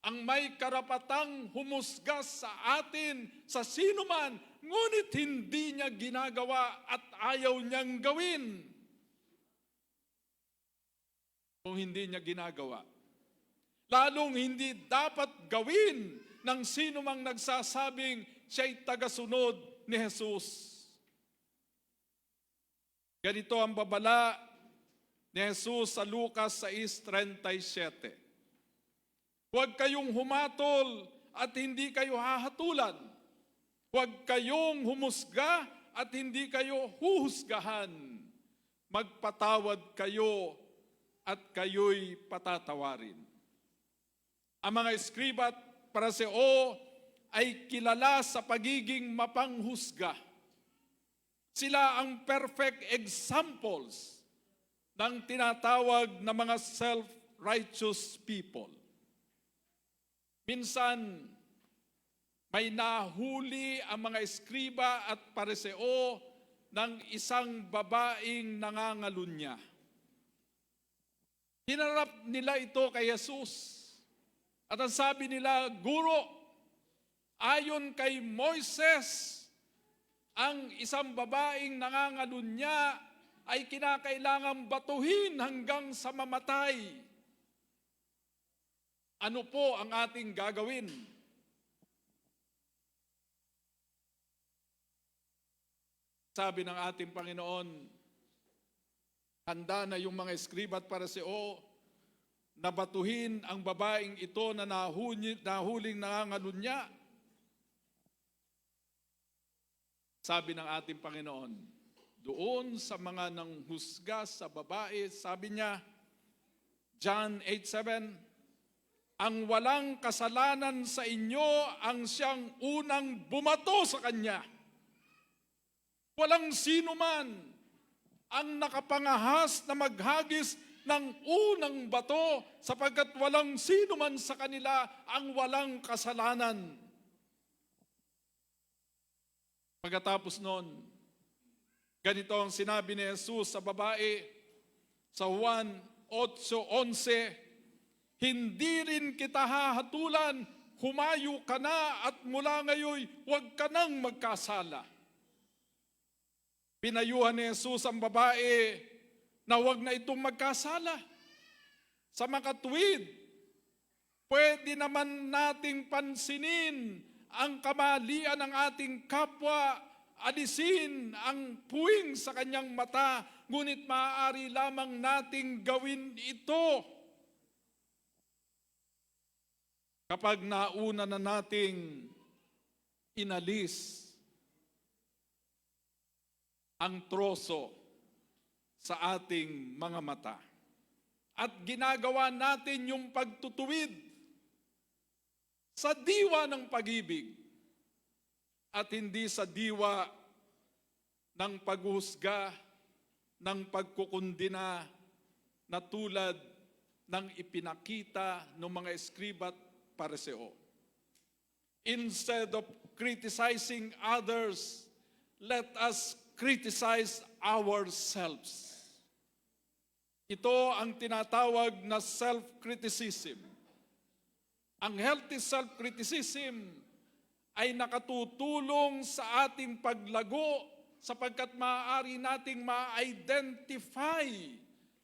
ang may karapatang humusga sa atin sa sino man, ngunit hindi niya ginagawa at ayaw niyang gawin. Kung hindi niya ginagawa, lalong hindi dapat gawin ng sino mang nagsasabing siya'y tagasunod ni Jesus. Ganito ang babala ni Jesus sa Lucas 6:37. Huwag kayong humatol at hindi kayo hahatulan. Huwag kayong humusga at hindi kayo huhusgahan. Magpatawad kayo at kayo'y patatawarin. Ang mga eskriba at pariseo ay kilala sa pagiging mapanghusga. Sila ang perfect examples ng tinatawag na mga self-righteous people. Minsan, may nahuli ang mga eskriba at pariseo ng isang babaeng nangangalunya. Hinarap nila ito kay Jesus. At ang sabi nila, Guro, ayon kay Moises, ang isang babaeng nangangalunya ay kinakailangang batuhin hanggang sa mamatay. Ano po ang ating gagawin? Sabi ng ating Panginoon, handa na yung mga eskriba at pariseo na batuhin ang babaeng ito na nahuling nangangalunya. Sabi ng ating Panginoon, doon sa mga nanghusga sa babae, sabi niya, John 8:7, ang walang kasalanan sa inyo ang siyang unang bumato sa kanya. Walang sino man ang nakapangahas na maghagis ng unang bato sapagkat walang sino man sa kanila ang walang kasalanan. Pagkatapos noon, ganito ang sinabi ni Jesus sa babae sa Juan 8:11, hindi rin kita hahatulan, humayo ka na at mula ngayon huwag ka nang magkasala. Pinayuhan ni Jesus ang babae na huwag na itong magkasala. Sa makatuwid, pwede naman nating pansinin ang kamalian ng ating kapwa, alisin ang puwing sa kanyang mata, ngunit maaari lamang nating gawin ito kapag nauna na nating inalis ang troso sa ating mga mata. At ginagawa natin yung pagtutuwid sa diwa ng pag-ibig at hindi sa diwa ng paghuhusga, ng pagkukundina na tulad ng ipinakita ng mga eskriba at pariseo. Instead of criticizing others, let us criticize ourselves. Ito ang tinatawag na self-criticism. Ang healthy self-criticism ay nakatutulong sa ating paglago sapagkat maaari nating ma-identify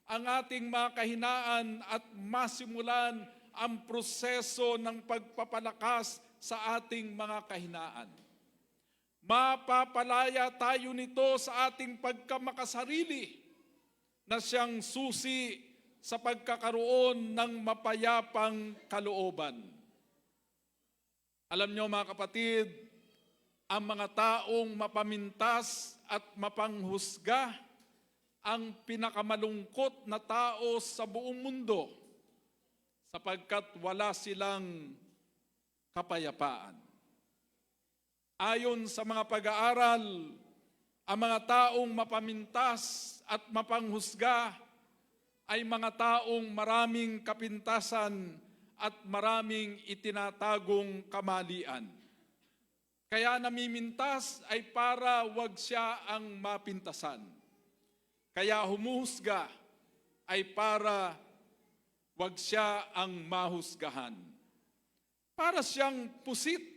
ang ating mga kahinaan at masimulan ang proseso ng pagpapalakas sa ating mga kahinaan. Mapapalaya tayo nito sa ating pagkamakasarili na siyang susi sa pagkakaroon ng mapayapang kalooban. Alam niyo mga kapatid, ang mga taong mapamintas at mapanghusga ang pinakamalungkot na tao sa buong mundo sapagkat wala silang kapayapaan. Ayon sa mga pag-aaral, ang mga taong mapamintas at mapanghusga ay mga taong maraming kapintasan at maraming itinatagong kamalian. Kaya namimintas ay para wag siya ang mapintasan. Kaya humuhusga ay para wag siya ang mahusgahan. Para siyang pusit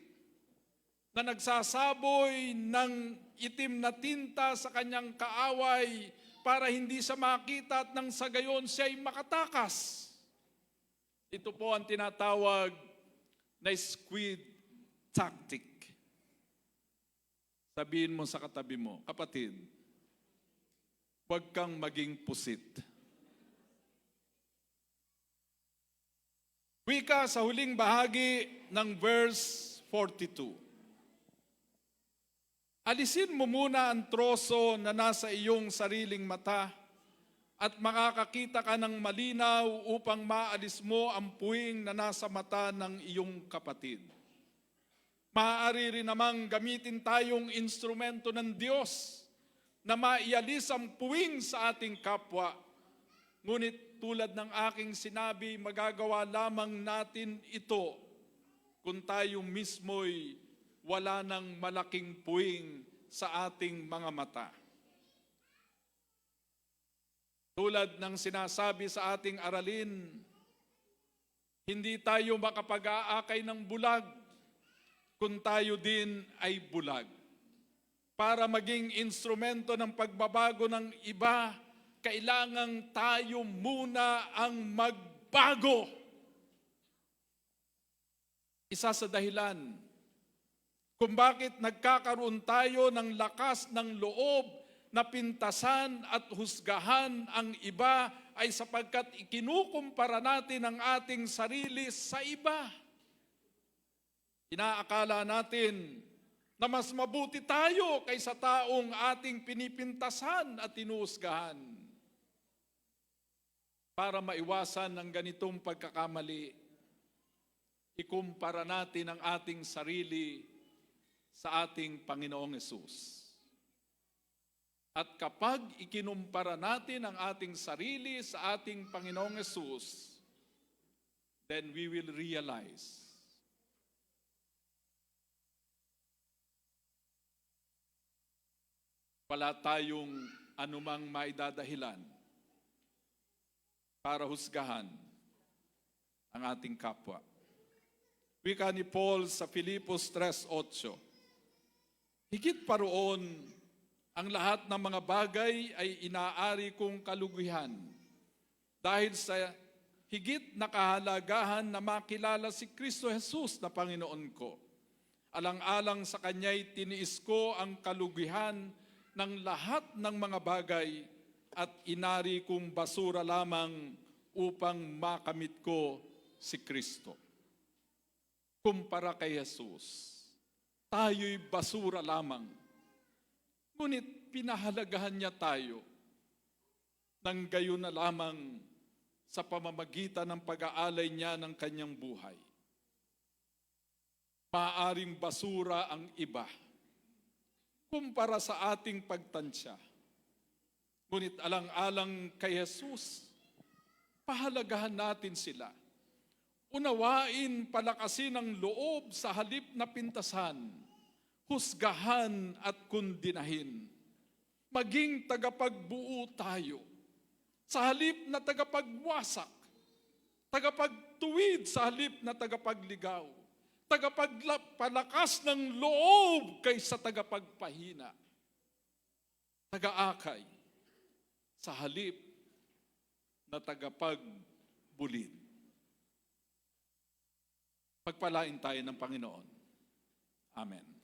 na nagsasaboy ng itim na tinta sa kanyang kaaway para hindi siya makita at nang sa gayon siya'y makatakas. Ito po ang tinatawag na squid tactic. Sabihin mo sa katabi mo, kapatid, huwag kang maging pusit. Wika sa huling bahagi ng verse 42. Alisin mo muna ang troso na nasa iyong sariling mata at makakakita ka ng malinaw upang maalis mo ang puwing na nasa mata ng iyong kapatid. Maaari rin namang gamitin tayong instrumento ng Diyos na maialis ang puwing sa ating kapwa. Ngunit tulad ng aking sinabi, magagawa lamang natin ito kung tayo mismo'y wala ng malaking puwing sa ating mga mata. Tulad ng sinasabi sa ating aralin, hindi tayo makapag-aakay ng bulag kung tayo din ay bulag. Para maging instrumento ng pagbabago ng iba, kailangang tayo muna ang magbago. Isa sa dahilan kung bakit nagkakaroon tayo ng lakas ng loob na pintasan at husgahan ang iba ay sapagkat ikinukumpara natin ang ating sarili sa iba. Inaakala natin na mas mabuti tayo kaysa taong ating pinipintasan at tinuhusgahan. Para maiwasan ang ganitong pagkakamali, ikumpara natin ang ating sarili sa ating Panginoong Hesus. At kapag ikinumpara natin ang ating sarili sa ating Panginoong Hesus, then we will realize wala tayong anumang maidadahilan para husgahan ang ating kapwa. Wika ni Paul sa Filipos 3:8, higit pa roon, ang lahat ng mga bagay ay inaari kong kalugihan dahil sa higit na kahalagahan na makilala si Kristo Jesus na Panginoon ko. Alang-alang sa Kanya'y tiniis ko ang kalugihan ng lahat ng mga bagay at inari kong basura lamang upang makamit ko si Kristo. Kumpara kay Jesus, tayo'y basura lamang. Ngunit pinahalagahan niya tayo nang gayon na lamang sa pamamagitan ng pag-aalay niya ng kanyang buhay. Maaaring basura ang iba kumpara sa ating pagtansya. Ngunit alang-alang kay Jesus, pahalagahan natin sila. Unawain, palakasin ang loob sa halip na pintasan, husgahan at kundinahin. Maging tagapagbuo tayo sa halip na tagapagwasak, tagapagtuwid sa halip na tagapagligaw, tagapagpalakas ng loob kaysa tagapagpahina, tagaakay sa halip na tagapagbulid. Pagpalain tayo ng Panginoon. Amen.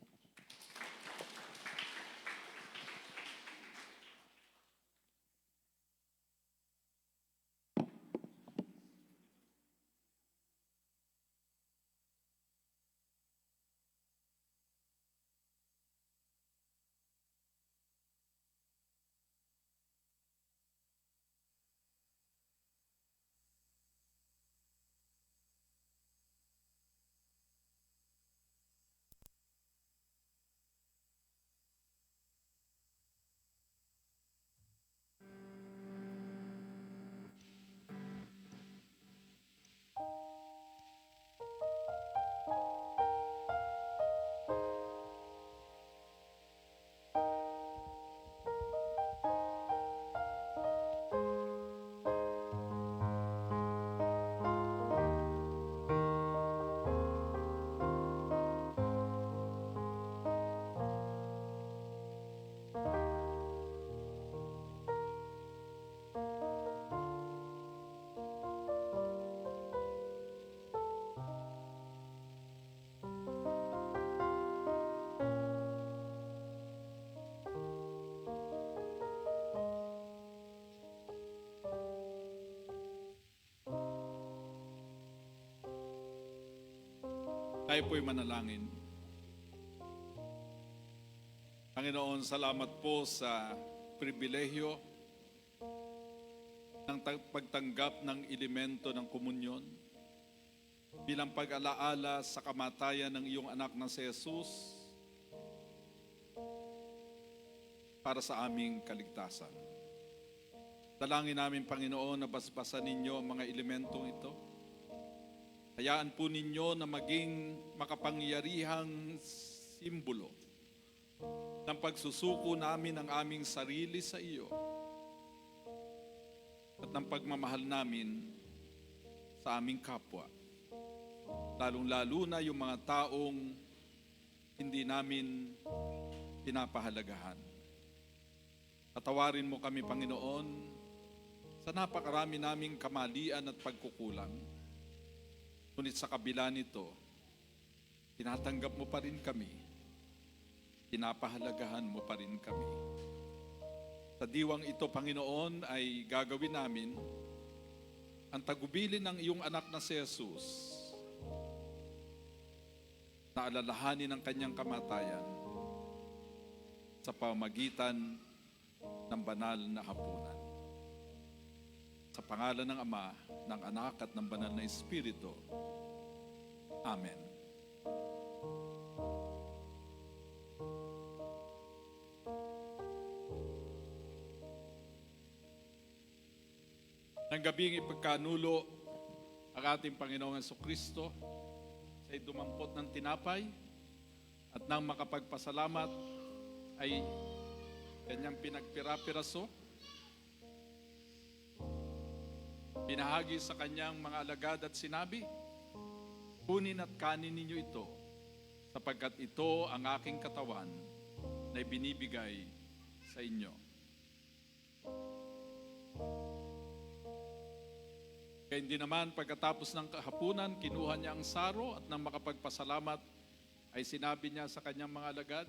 Tayo po'y manalangin. Panginoon, salamat po sa pribilehyo ng pagtanggap ng elemento ng komunyon bilang pag-alaala sa kamatayan ng iyong anak na si Jesus para sa aming kaligtasan. Dalangin namin, Panginoon, na basbasan ninyo ang mga elementong ito. Hayaan po ninyo na maging makapangyarihang simbolo ng pagsusuko namin ng aming sarili sa iyo at ng pagmamahal namin sa aming kapwa. Lalong-lalo na yung mga taong hindi namin pinapahalagahan. Patawarin mo kami, Panginoon, sa napakarami naming kamalian at pagkukulang. Ngunit sa kabila nito, tinatanggap mo pa rin kami. Pinapahalagahan mo pa rin kami. Sa diwang ito, Panginoon, ay gagawin namin ang tagubilin ng iyong anak na si Jesus na alalahanin ang kanyang kamatayan sa pamagitan ng banal na hapunan. Sa pangalan ng Ama, ng Anak at ng Banal na Espiritu. Amen. Nang gabing ipagkanulo ang ating Panginoong Jesucristo sa dumampot ng tinapay at nang makapagpasalamat ay kanyang pinagpira-piraso, pinahagi sa kanyang mga alagad at sinabi, kunin at kanin ninyo ito, sapagkat ito ang aking katawan na ibinibigay sa inyo. Kaya hindi naman pagkatapos ng hapunan, kinuha niya ang saro at nang makapagpasalamat, ay sinabi niya sa kanyang mga alagad,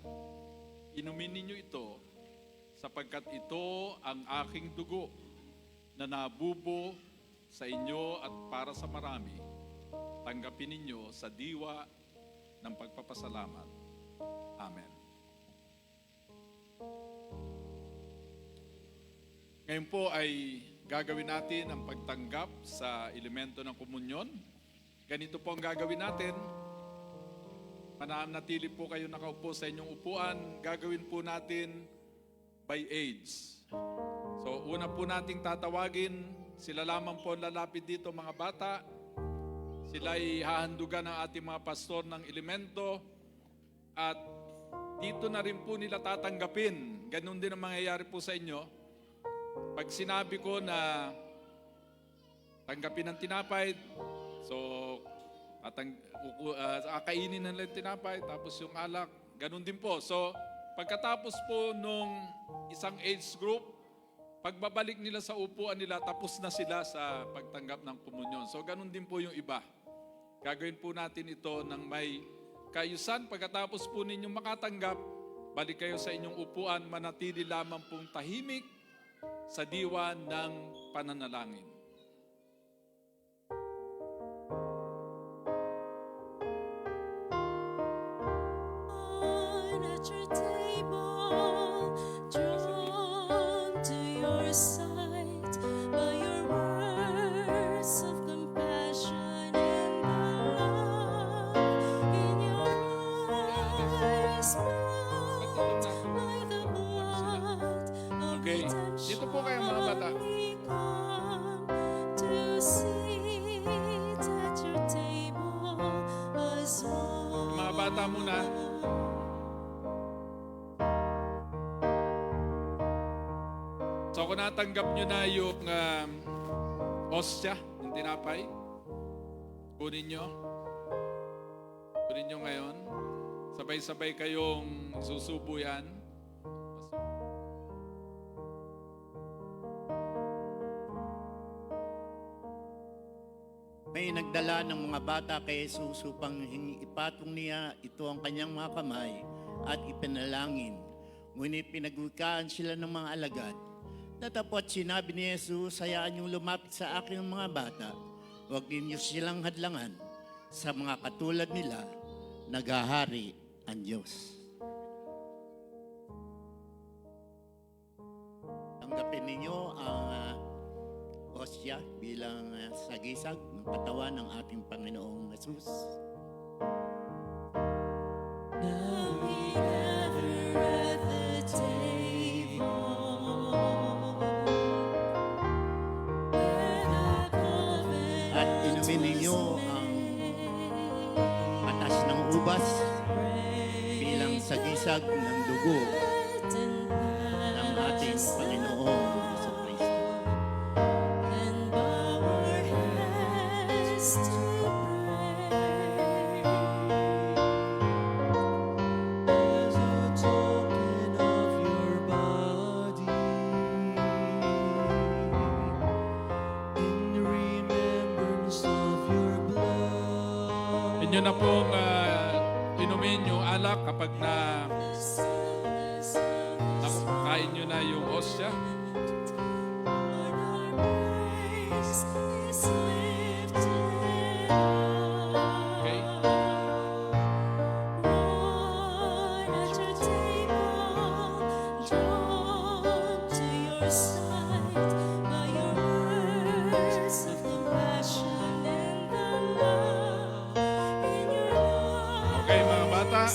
inumin ninyo ito, sapagkat ito ang aking dugo na nabubo sa inyo at para sa marami. Tanggapin ninyo sa diwa ng pagpapasalamat. Amen. Ngayon po ay gagawin natin ang pagtanggap sa elemento ng komunyon. Ganito po ang gagawin natin. Mananatili po kayo nakaupo sa inyong upuan. Gagawin po natin by age. So una po nating tatawagin, sila lamang po lalapit dito mga bata. Sila ay hahandugan ng ating mga pastor ng elemento at dito na rin po nila tatanggapin. Ganun din ang mangyayari po sa inyo. Pag sinabi ko na tanggapin ng tinapay, so akainin nila yung tinapay, tapos yung alak, ganun din po. So pagkatapos po nung isang age group, pagbabalik nila sa upuan nila, tapos na sila sa pagtanggap ng komunyon. So ganun din po yung iba. Gagawin po natin ito ng may kaayusan. Pagkatapos po ninyong makatanggap, balik kayo sa inyong upuan, manatili lamang pong tahimik sa diwa ng pananalangin. At your table, drawn to your sight by your words of compassion and love. In your eyes, bright like the blood of Okay, redemption. dito po kayo mga bata. We come to sit at your table as one. Mga bata muna. So kung natanggap nyo na yung hostya, yung tinapay, kunin nyo. Kunin nyo ngayon. Sabay-sabay kayong susubo yan. May nagdala ng mga bata kay Jesus upang ipatong niya ito ang kanyang mga kamay at ipanalangin. Ngunit pinagwikaan sila ng mga alagad. Tatapot sinabi ni Jesus, hayaan niyong lumapit sa akin ang mga bata. Huwag ninyo silang hadlangan. Sa mga katulad nila naghahari ang Diyos. Tanggapin ninyo ang hostia bilang sagisag ng katawan ng ating Panginoong Jesus. Now we gather at the table where the covenant At inumin ninyo ang patas ng ubas bilang sagisag ng dugo ng ating Panginoong Jesucristo. and bow our heads to pray. As a token of your body, in remembrance of your blood. Inyo na pong inumin yung alak kapag nakakain nyo na yung hostia. Lord, our praise is lifted up. Okay? Lord, at your table, drawn to your side by your words of compassion and the love in your heart. Okay, mga bata,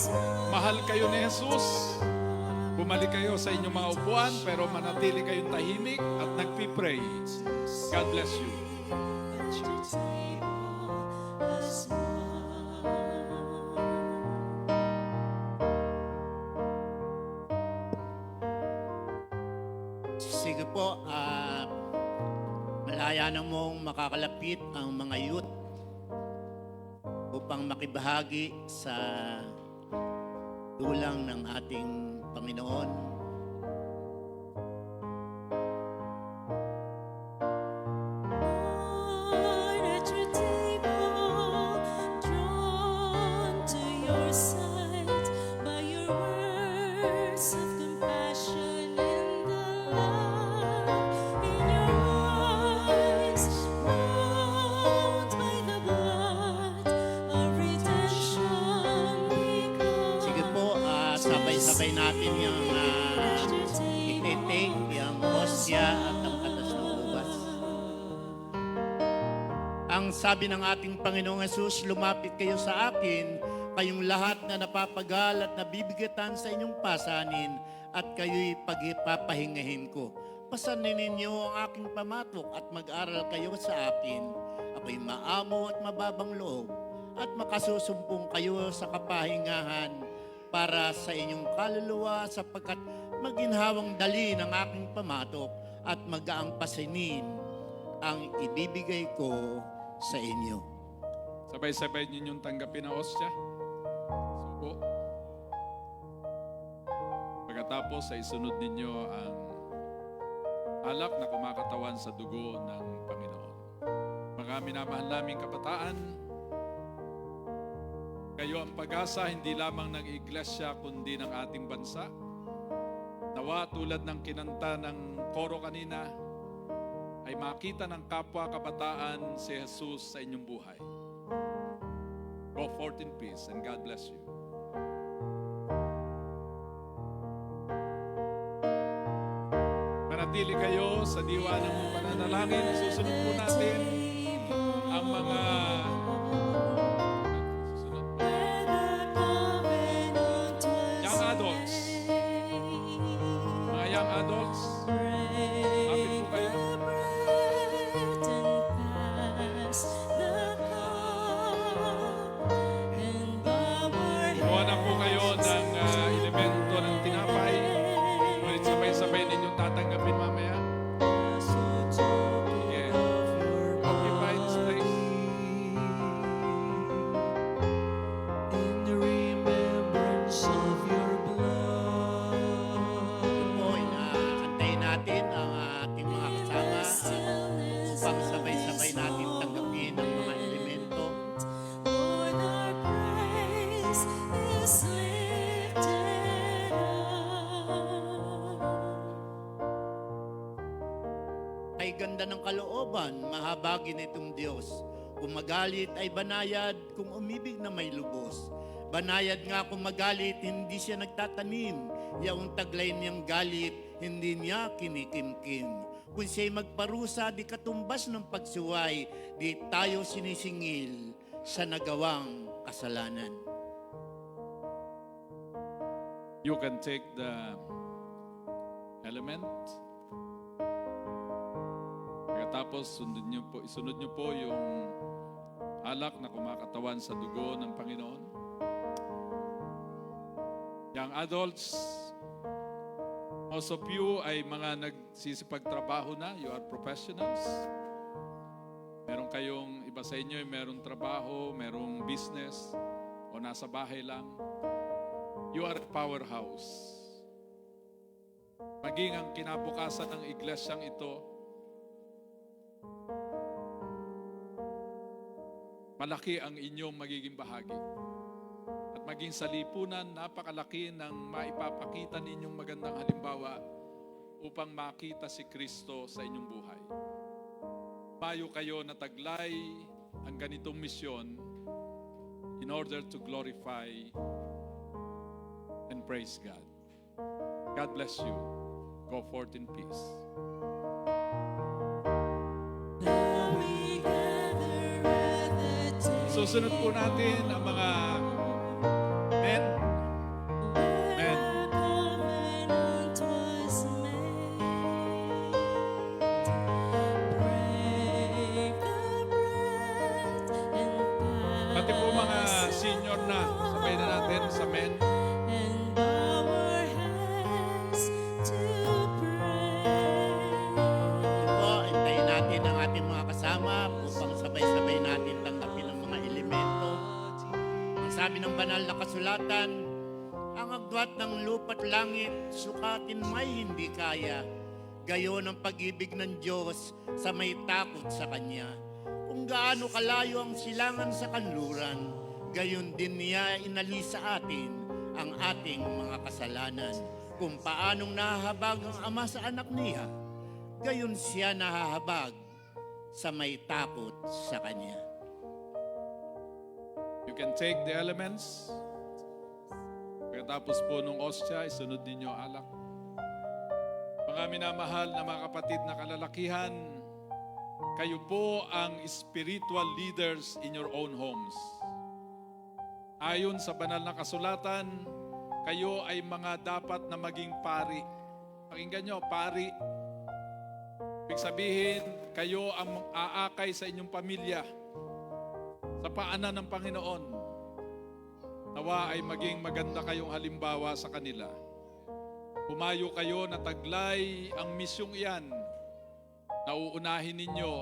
mahal kayo ni Jesus. Bumalik kayo sa inyong mga upuan, pero manatili kayong tahimik at nagpipray. God bless you. At your table as one. Sige po, malaya na mong makakalapit ang mga youth upang makibahagi sa dulang ng ating Panginoon. Lord, at your table, drawn to your side by your words of compassion and the love in your eyes, bound by the blood of redemption we come. Sige po, sabay-sabay natin yung At your ititik, yung hostia at ang patas ng ubas. Ang sabi ng ating Panginoong Jesus, lumapit kayo sa akin, kayong lahat na napapagal at nabibigatan sa inyong pasanin, at kayo'y pagpapahingahin ko. Pasanin ninyo ang aking pamatok at mag-aral kayo sa akin. Ako'y maamo at mababang loob, at makasusumpong kayo sa kapahingahan para sa inyong kaluluwa, sapagkat maginhawang dali ng aking pamatok at magaang pasinin ang ibibigay ko sa inyo. Sabay-sabay ninyong tanggapin ang hostia. Suko. Pagkatapos ay isunod ninyo ang alak na kumakatawan sa dugo ng Panginoon. Mga minamahal naming kabataan, kayo ang pag-asa hindi lamang ng iglesia kundi ng ating bansa. Nawa tulad ng kinanta ng koro kanina, ay makita ng kapwa kabataan si Jesus sa inyong buhay. Go forth in peace and God bless you. Manatili kayo sa diwa ng pananalangin. Susunod po natin ang mga susunod. Where the covenant was Young adults. Mga young adults, lapit po kayo. Kuha na po kayo ng elemento ng tinapay. Ngunit sabay-sabay ninyong tatanggapin mamaya. Sige. Occupy this place. In remembrance of your blood. Ito po, inaantayin natin ang ating mga kasama upang sabay-sabay natin tanggapin ang mga elemento. Lord, our praise is lifted up. Ay ganda ng kalooban, mahabagin itong Diyos. Kung magalit ay banayad, kung umibig na may lubos. Banayad nga kung magalit, hindi siya nagtatanim. Yaong taglay niyang galit, hindi niya kinikimkim. Kung siya'y magparusa, di katumbas ng pagsuway, di tayo sinisingil sa nagawang kasalanan. You can take the element. Pagkatapos, isunod niyo po yung alak na kumakatawan sa dugo ng Panginoon. Young adults, most of you ay mga nagsisipagtrabaho na. You are professionals. Meron kayong, iba sa inyo, merong trabaho, merong business, o nasa bahay lang. You are a powerhouse. Maging ang kinabukasan ng iglesyang ito, malaki ang inyong magiging bahagi. At maging sa lipunan, napakalaki ng maipapakita ninyong magandang halimbawa upang makita si Kristo sa inyong buhay. Payo kayo na taglay ang ganitong misyon in order to glorify and praise God. God bless you. Go forth in peace. Now we gather at the table. Susunod po natin ang mga men. Men. The covenant was made. Break the bread and Pati po mga pass senior na, sabay na natin sa men. and bow our heads to pray. Po, hintayin natin ang ating mga kasama upang sabay-sabay natin tanggapin ang mga elemento. Ang sabi ng banal na kasulatan, ang agwat ng lupa't langit, sukatin may hindi kaya. Gayon ang pag-ibig ng Diyos sa may takot sa Kanya. Kung gaano kalayo ang silangan sa kanluran, gayon din niya inalis sa atin ang ating mga kasalanan. Kung paanong nahahabag ang Ama sa anak niya, gayon siya nahahabag sa may takot sa Kanya. You can take the elements. Pagkatapos po nung ostya, isunod ninyo alak. Mga minamahal na mga kapatid na kalalakihan, kayo po ang spiritual leaders in your own homes. Ayon sa banal na kasulatan, kayo ay mga dapat na maging pari. Pakinggan nyo, pari. Ibig sabihin, kayo ang aakay sa inyong pamilya sa paanan ng Panginoon. Nawa ay maging maganda kayong halimbawa sa kanila. Pumayo kayo na taglay ang misyong iyan na uunahin ninyo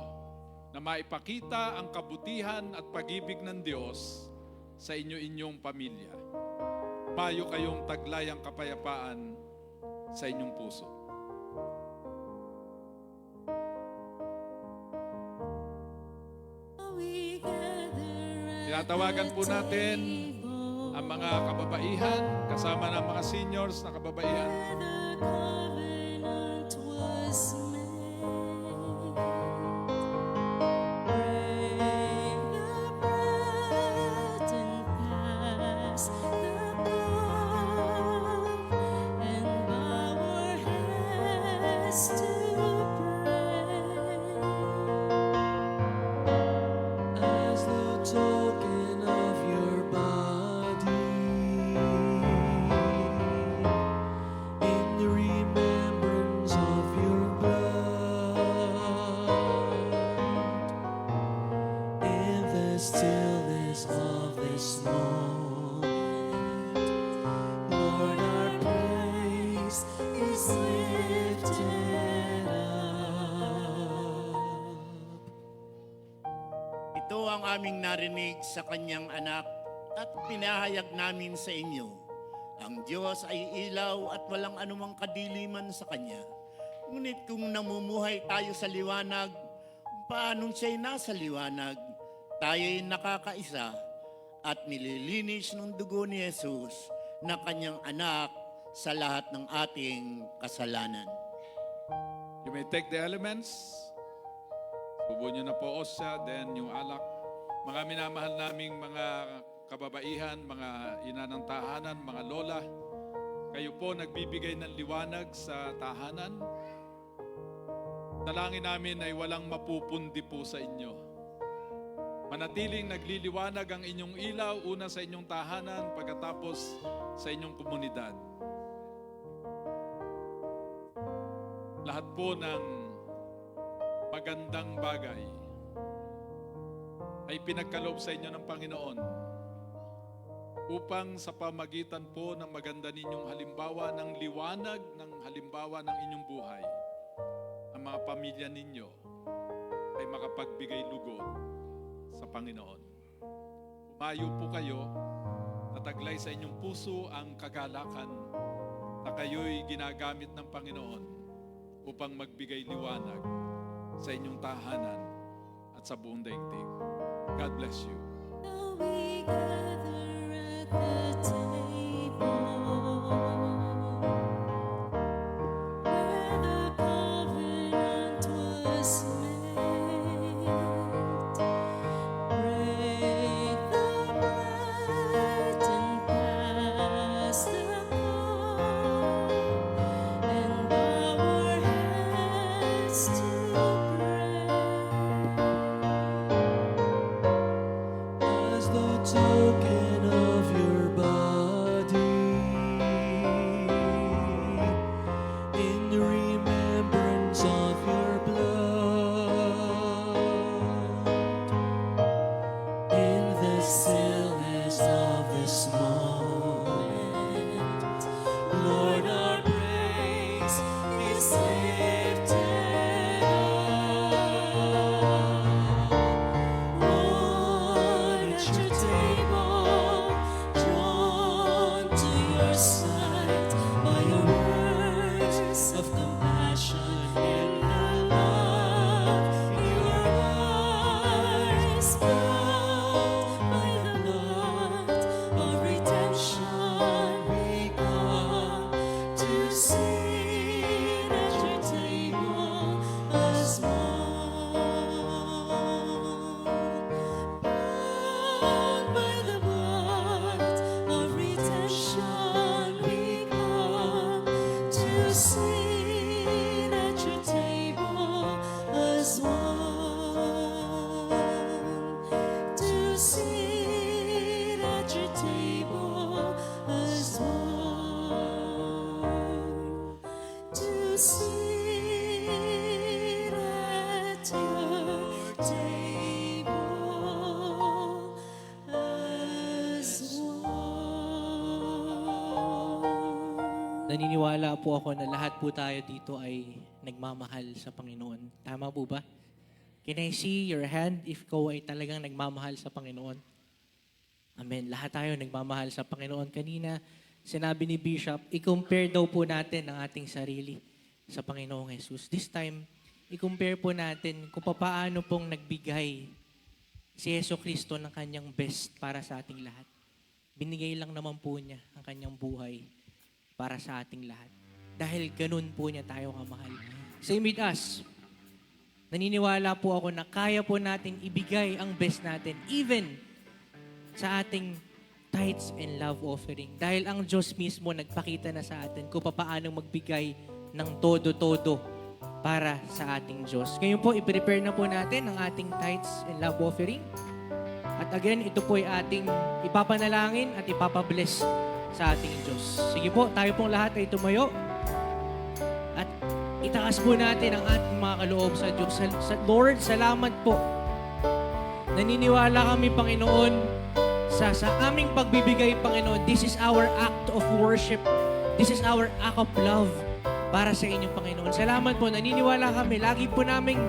na maipakita ang kabutihan at pag-ibig ng Diyos sa inyo-inyong pamilya. Pumayo kayong taglay ang kapayapaan sa inyong puso. We gather at Tinatawagan po the natin table. ang mga kababaihan, kasama ng mga seniors na kababaihan. The covenant was made. Break the bread and pass the cup, and bow our heads to pray. As the token of your body, in the remembrance of your blood, in the stillness of this moment, Lord, our praise is lifted up. Ito ang aming narinig sa Kanyang anak at pinahayag namin sa inyo. Ang Diyos ay ilaw at walang anumang kadiliman sa Kanya. Ngunit kung namumuhay tayo sa liwanag, paanong siya'y nasa liwanag, tayo'y nakakaisa at nililinis ng dugo ni Jesus na Kanyang anak sa lahat ng ating kasalanan. You may take the elements. Subo nyo na po osya, then yung alak. mga minamahal naming mga kababaihan, mga ina ng tahanan, mga lola, kayo po nagbibigay ng liwanag sa tahanan. Dalangin namin ay walang mapupundi po sa inyo. Manatiling nagliliwanag ang inyong ilaw, una sa inyong tahanan, pagkatapos sa inyong komunidad. Lahat po ng magandang bagay ay pinagkaloob sa inyo ng Panginoon upang sa pamagitan po ng maganda ninyong halimbawa ng liwanag ng halimbawa ng inyong buhay, ang mga pamilya ninyo ay makapagbigay lugod sa Panginoon. Umayo po kayo, tataglay sa inyong puso ang kagalakan na kayo'y ginagamit ng Panginoon upang magbigay liwanag sa inyong tahanan at sa buong daigdig. God bless you. Now we gather at the table where the covenant was made. Break the bread and pass the cup and bow our heads to pray. As the token of your body, in remembrance of your blood, in the stillness of this moment, Lord, our praise is lifted up. One at your table, drawn to your side by your words of compassion and love. Your eyes bound by the blood of redemption. We come to sit at your table as one. Bound by the blood of redemption, we come to sit at your table as one. To sit at your table as one. To sit at your table as one. Naniniwala po ako na lahat po tayo dito ay nagmamahal sa Panginoon. Tama po ba? Can I see your hand if ikaw ay talagang nagmamahal sa Panginoon? Amen. Lahat tayo nagmamahal sa Panginoon. Kanina, sinabi ni Bishop, i-compare daw po natin ang ating sarili sa Panginoong Jesus. This time, i-compare po natin kung paano pong nagbigay si Yeso Cristo ng kanyang best para sa ating lahat. Binigay lang naman po niya ang kanyang buhay para sa ating lahat. Dahil ganun po niya tayo kamahal. Same with us. Naniniwala po ako na kaya po nating ibigay ang best natin even sa ating tithes and love offering. Dahil ang Diyos mismo nagpakita na sa atin kung paano magbigay ng todo-todo para sa ating Diyos. Ngayon po, i-prepare na po natin ang ating tithes and love offering. At again, ito po ay ating ipapanalangin at ipapabless sa ating Diyos. Sige po, tayo pong lahat ay tumayo. At itaas po natin ang ating mga kaloob sa Diyos. Lord, salamat po. Naniniwala kami, Panginoon, sa aming pagbibigay, Panginoon. This is our act of worship. This is our act of love para sa inyong Panginoon. Salamat po. Naniniwala kami. Lagi po naming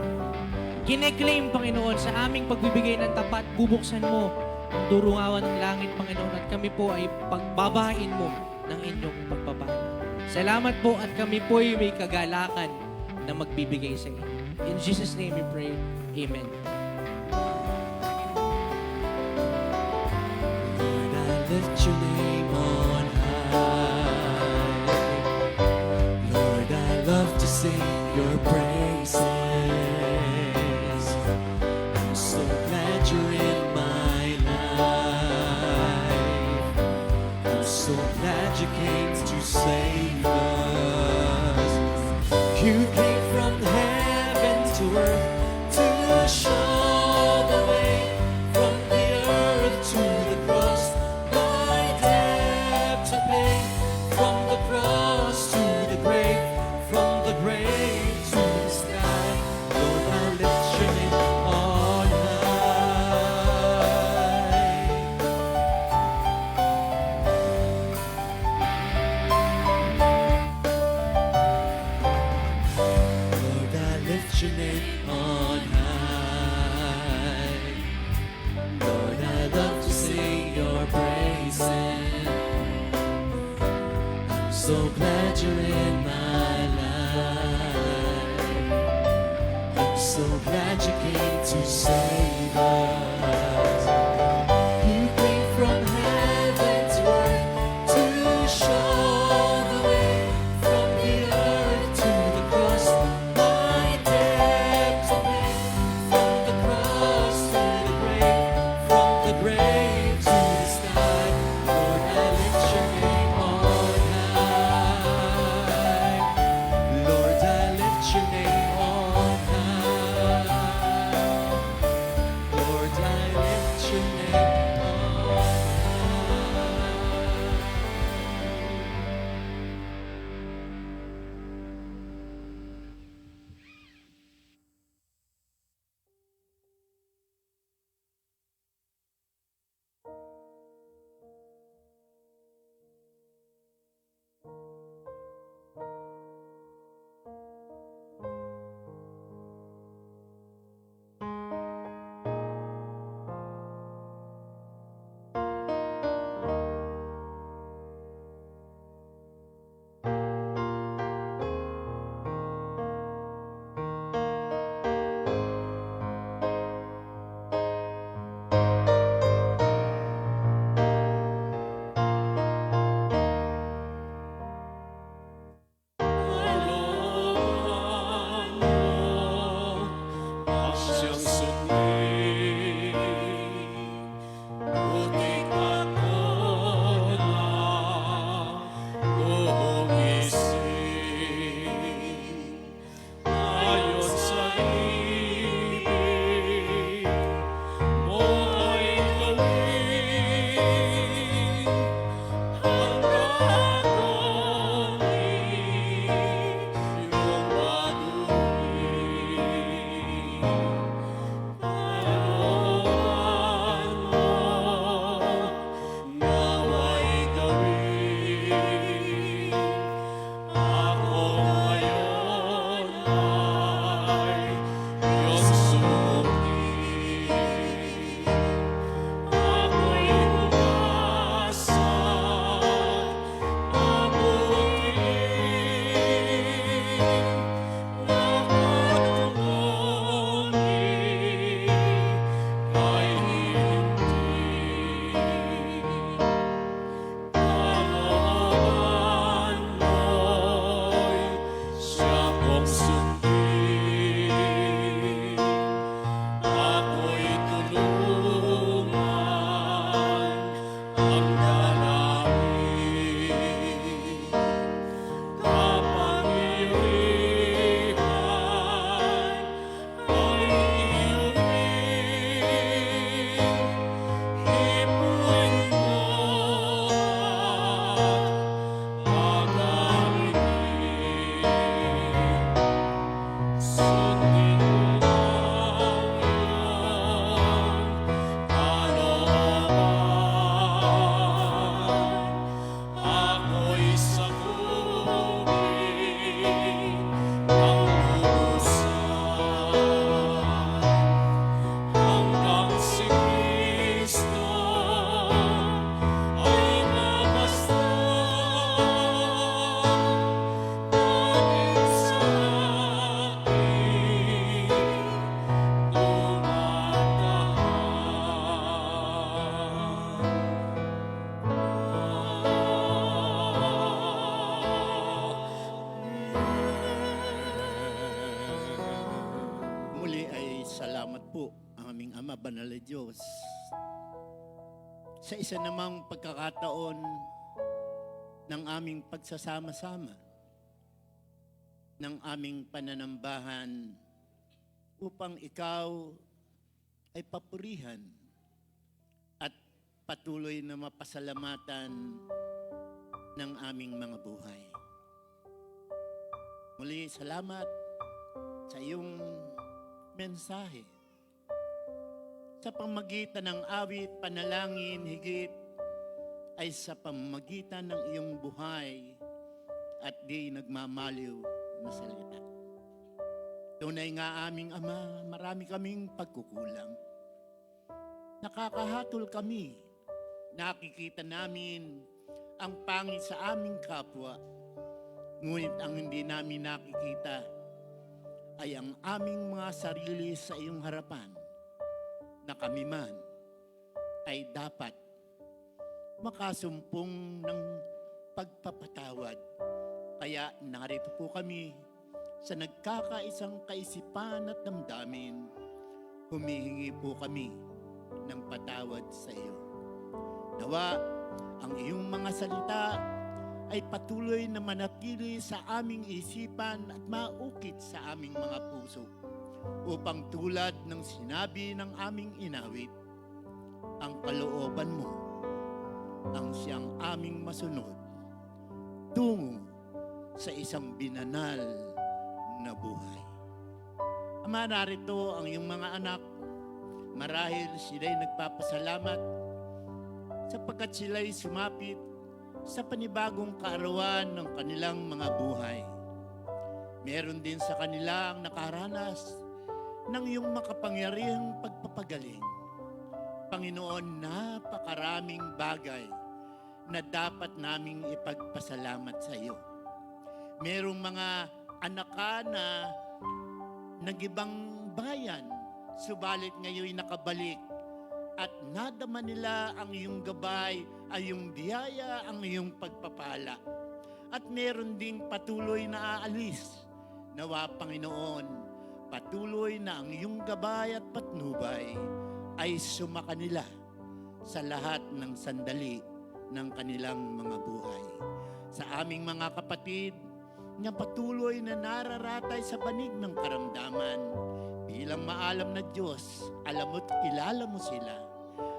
kine-claim, Panginoon, sa aming pagbibigay ng tapat. Bubuksan mo ang durungawan ng langit, Panginoon. At kami po ay pagbabain mo ng inyong pagpapala. Salamat po at kami po ay may kagalakan na magbibigay sa inyo. In Jesus' name we pray. Amen. Lord, I lift your name on high. Lord, I love to sing your praises. I'm so glad you're in my so glad you came to save us. You came from heaven to earth to show the way, from the earth to the cross, my debt to pay, from the cross to the grave, from the grave to the sky. Lord, I lift your name on high. Lord, I lift your name on high. Lord, I love to sing your praises. I'm so glad you're in my life. I'm so glad you came to save us. You came from heaven to earth to show the way, from the earth to the cross, my debt to pay, from the cross to the grave, from the grave to the sky. Lord, I lift your name on high. Lord, I lift your name on high. Lord, I lift your name on high. Siyang sundin, butik ako na buong isip. Ayon sa ibig mo ay gawin, hanggang ako'y iyong baguhin. Kalooban mo nawa'y gawin. Ako ngayon ay iyong sumugin. Ako'y umasa, mabuting nakatulungin kay hindi. Kalooban mo'y siya kong sundin. Ako'y tulungan ang dalangin. Kapangyarihan ay iyong hipuin mo at pagalitin. Sundin mo ang iyong kalooban. Ako'y sakupin ng lubusan, hanggang si Kristo ay mamasdan. Ngunit sa akin Muli ay salamat po ang aming Ama, Banal na Diyos. Sa isa namang pagkakataon, ng aming pagsasama-sama, ng aming pananambahan upang ikaw ay papurihan at patuloy na mapasalamatan ng aming mga buhay. Muli, salamat sa iyong mensahe. Sa pamagitan ng awit, panalangin, higit ay sa pamagitan ng iyong buhay at di nagmamaliw na salita. Tunay nga aming Ama, marami kaming pagkukulang. Nakakahatol kami, nakikita namin ang pangit sa aming kapwa, ngunit ang hindi namin nakikita ay ang aming mga sarili sa iyong harapan na kami man ay dapat makasumpong ng pagpapatawad. Kaya narito po kami sa nagkakaisang kaisipan at damdamin, humihingi po kami ng patawad sa iyo. Nawa, ang iyong mga salita ay patuloy na manatili sa aming isipan at maukit sa aming mga puso upang tulad ng sinabi ng aming inawit, ang kalooban mo ang siyang aming masunod tungo sa isang binanal na buhay. Ama, narito ang iyong mga anak. Marahil sila'y nagpapasalamat sapagkat sila'y sumapit sa panibagong kaarawan ng kanilang mga buhay. Meron din sa kanila ang nakaranas ng iyong makapangyarihang pagpapagaling. Panginoon, napakaraming bagay na dapat naming ipagpasalamat sa iyo. Merong mga anak ka na nagibang bayan, subalit ngayon nakabalik at nadama nila ang iyong gabay, ay iyong biyaya, ang iyong pagpapala. At meron ding patuloy na aalis. Nawa, Panginoon, patuloy na ang iyong gabay at patnubay ay sumakanila sa lahat ng sandali ng kanilang mga buhay. Sa aming mga kapatid na patuloy na nararatay sa banig ng karamdaman, bilang maalam na Diyos, alam mo't kilala mo sila.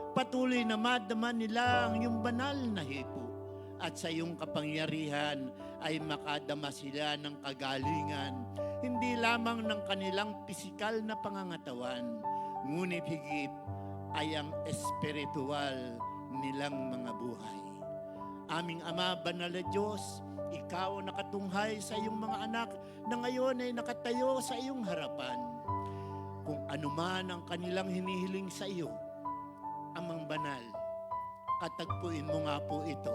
Patuloy na madama nila ang iyong banal na hipo at sa iyong kapangyarihan ay makadama sila ng kagalingan, hindi lamang ng kanilang pisikal na pangangatawan, ngunit higit ay ang espiritual nilang mga buhay. Aming Ama, banal na Diyos, ikaw ang nakatunghay sa iyong mga anak na ngayon ay nakatayo sa iyong harapan. Kung anuman ang kanilang hinihiling sa iyo, Amang banal, katagpuin mo nga po ito.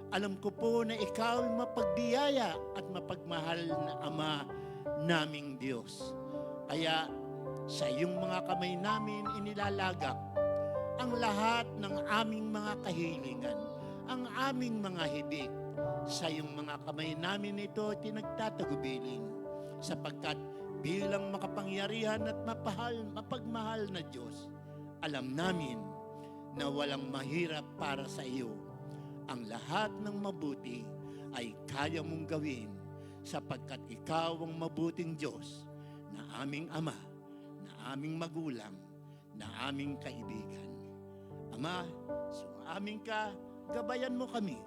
Alam ko po na ikaw ay mapagbiyaya at mapagmahal na Ama naming Diyos. Kaya sa iyong mga kamay namin inilalagak ang lahat ng aming mga kahilingan, ang aming mga hibik. Sa iyong mga kamay namin ito tinagtatagubilin, sapagkat bilang makapangyarihan at mapagmahal na Diyos, alam namin na walang mahirap para sa iyo. Ang lahat ng mabuti ay kaya mong gawin sapagkat ikaw ang mabuting Diyos na aming Ama, na aming magulang, na aming kaibigan. Ama, sumamin ka, gabayan mo kami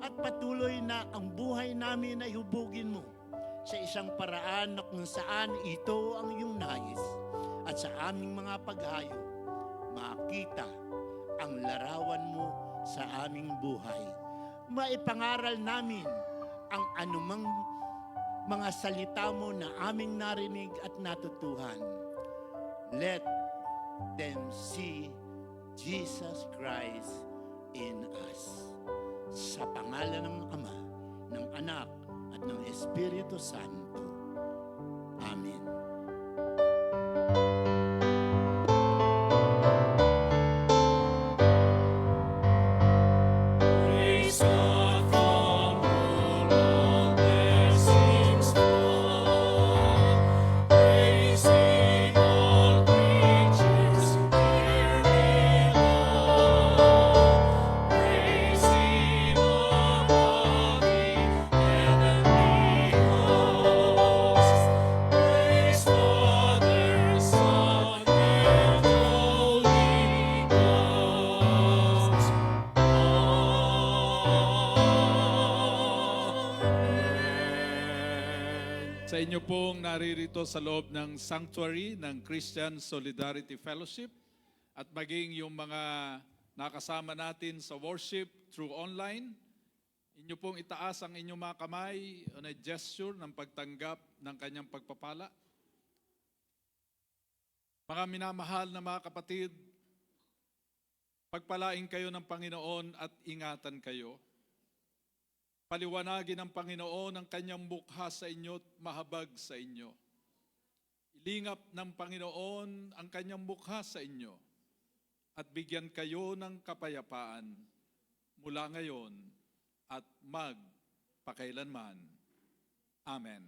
at patuloy na ang buhay namin ay hubugin mo sa isang paraan na kung saan ito ang iyong nais at sa aming mga paghayo makita ang larawan mo sa aming buhay. Maipangaral namin ang anumang mga salita mo na aming narinig at natutuhan. Let them see Jesus Christ in us. Sa pangalan ng Ama, ng Anak, at ng Espiritu Santo. Amen. Praise God from whom all blessings flow. Praising all creatures here below. Praising above. Sa inyo pong naririto sa loob ng sanctuary ng Christian Solidarity Fellowship at maging yung mga nakasama natin sa worship through online, inyo pong itaas ang inyong mga kamay on a gesture ng pagtanggap ng kanyang pagpapala. Mga minamahal na mga kapatid, pagpalain kayo ng Panginoon at ingatan kayo. Paliwanagin ng Panginoon ang kanyang mukha sa inyo at mahabag sa inyo. Ilingap ng Panginoon ang kanyang mukha sa inyo at bigyan kayo ng kapayapaan mula ngayon at magpakailanman. Amen.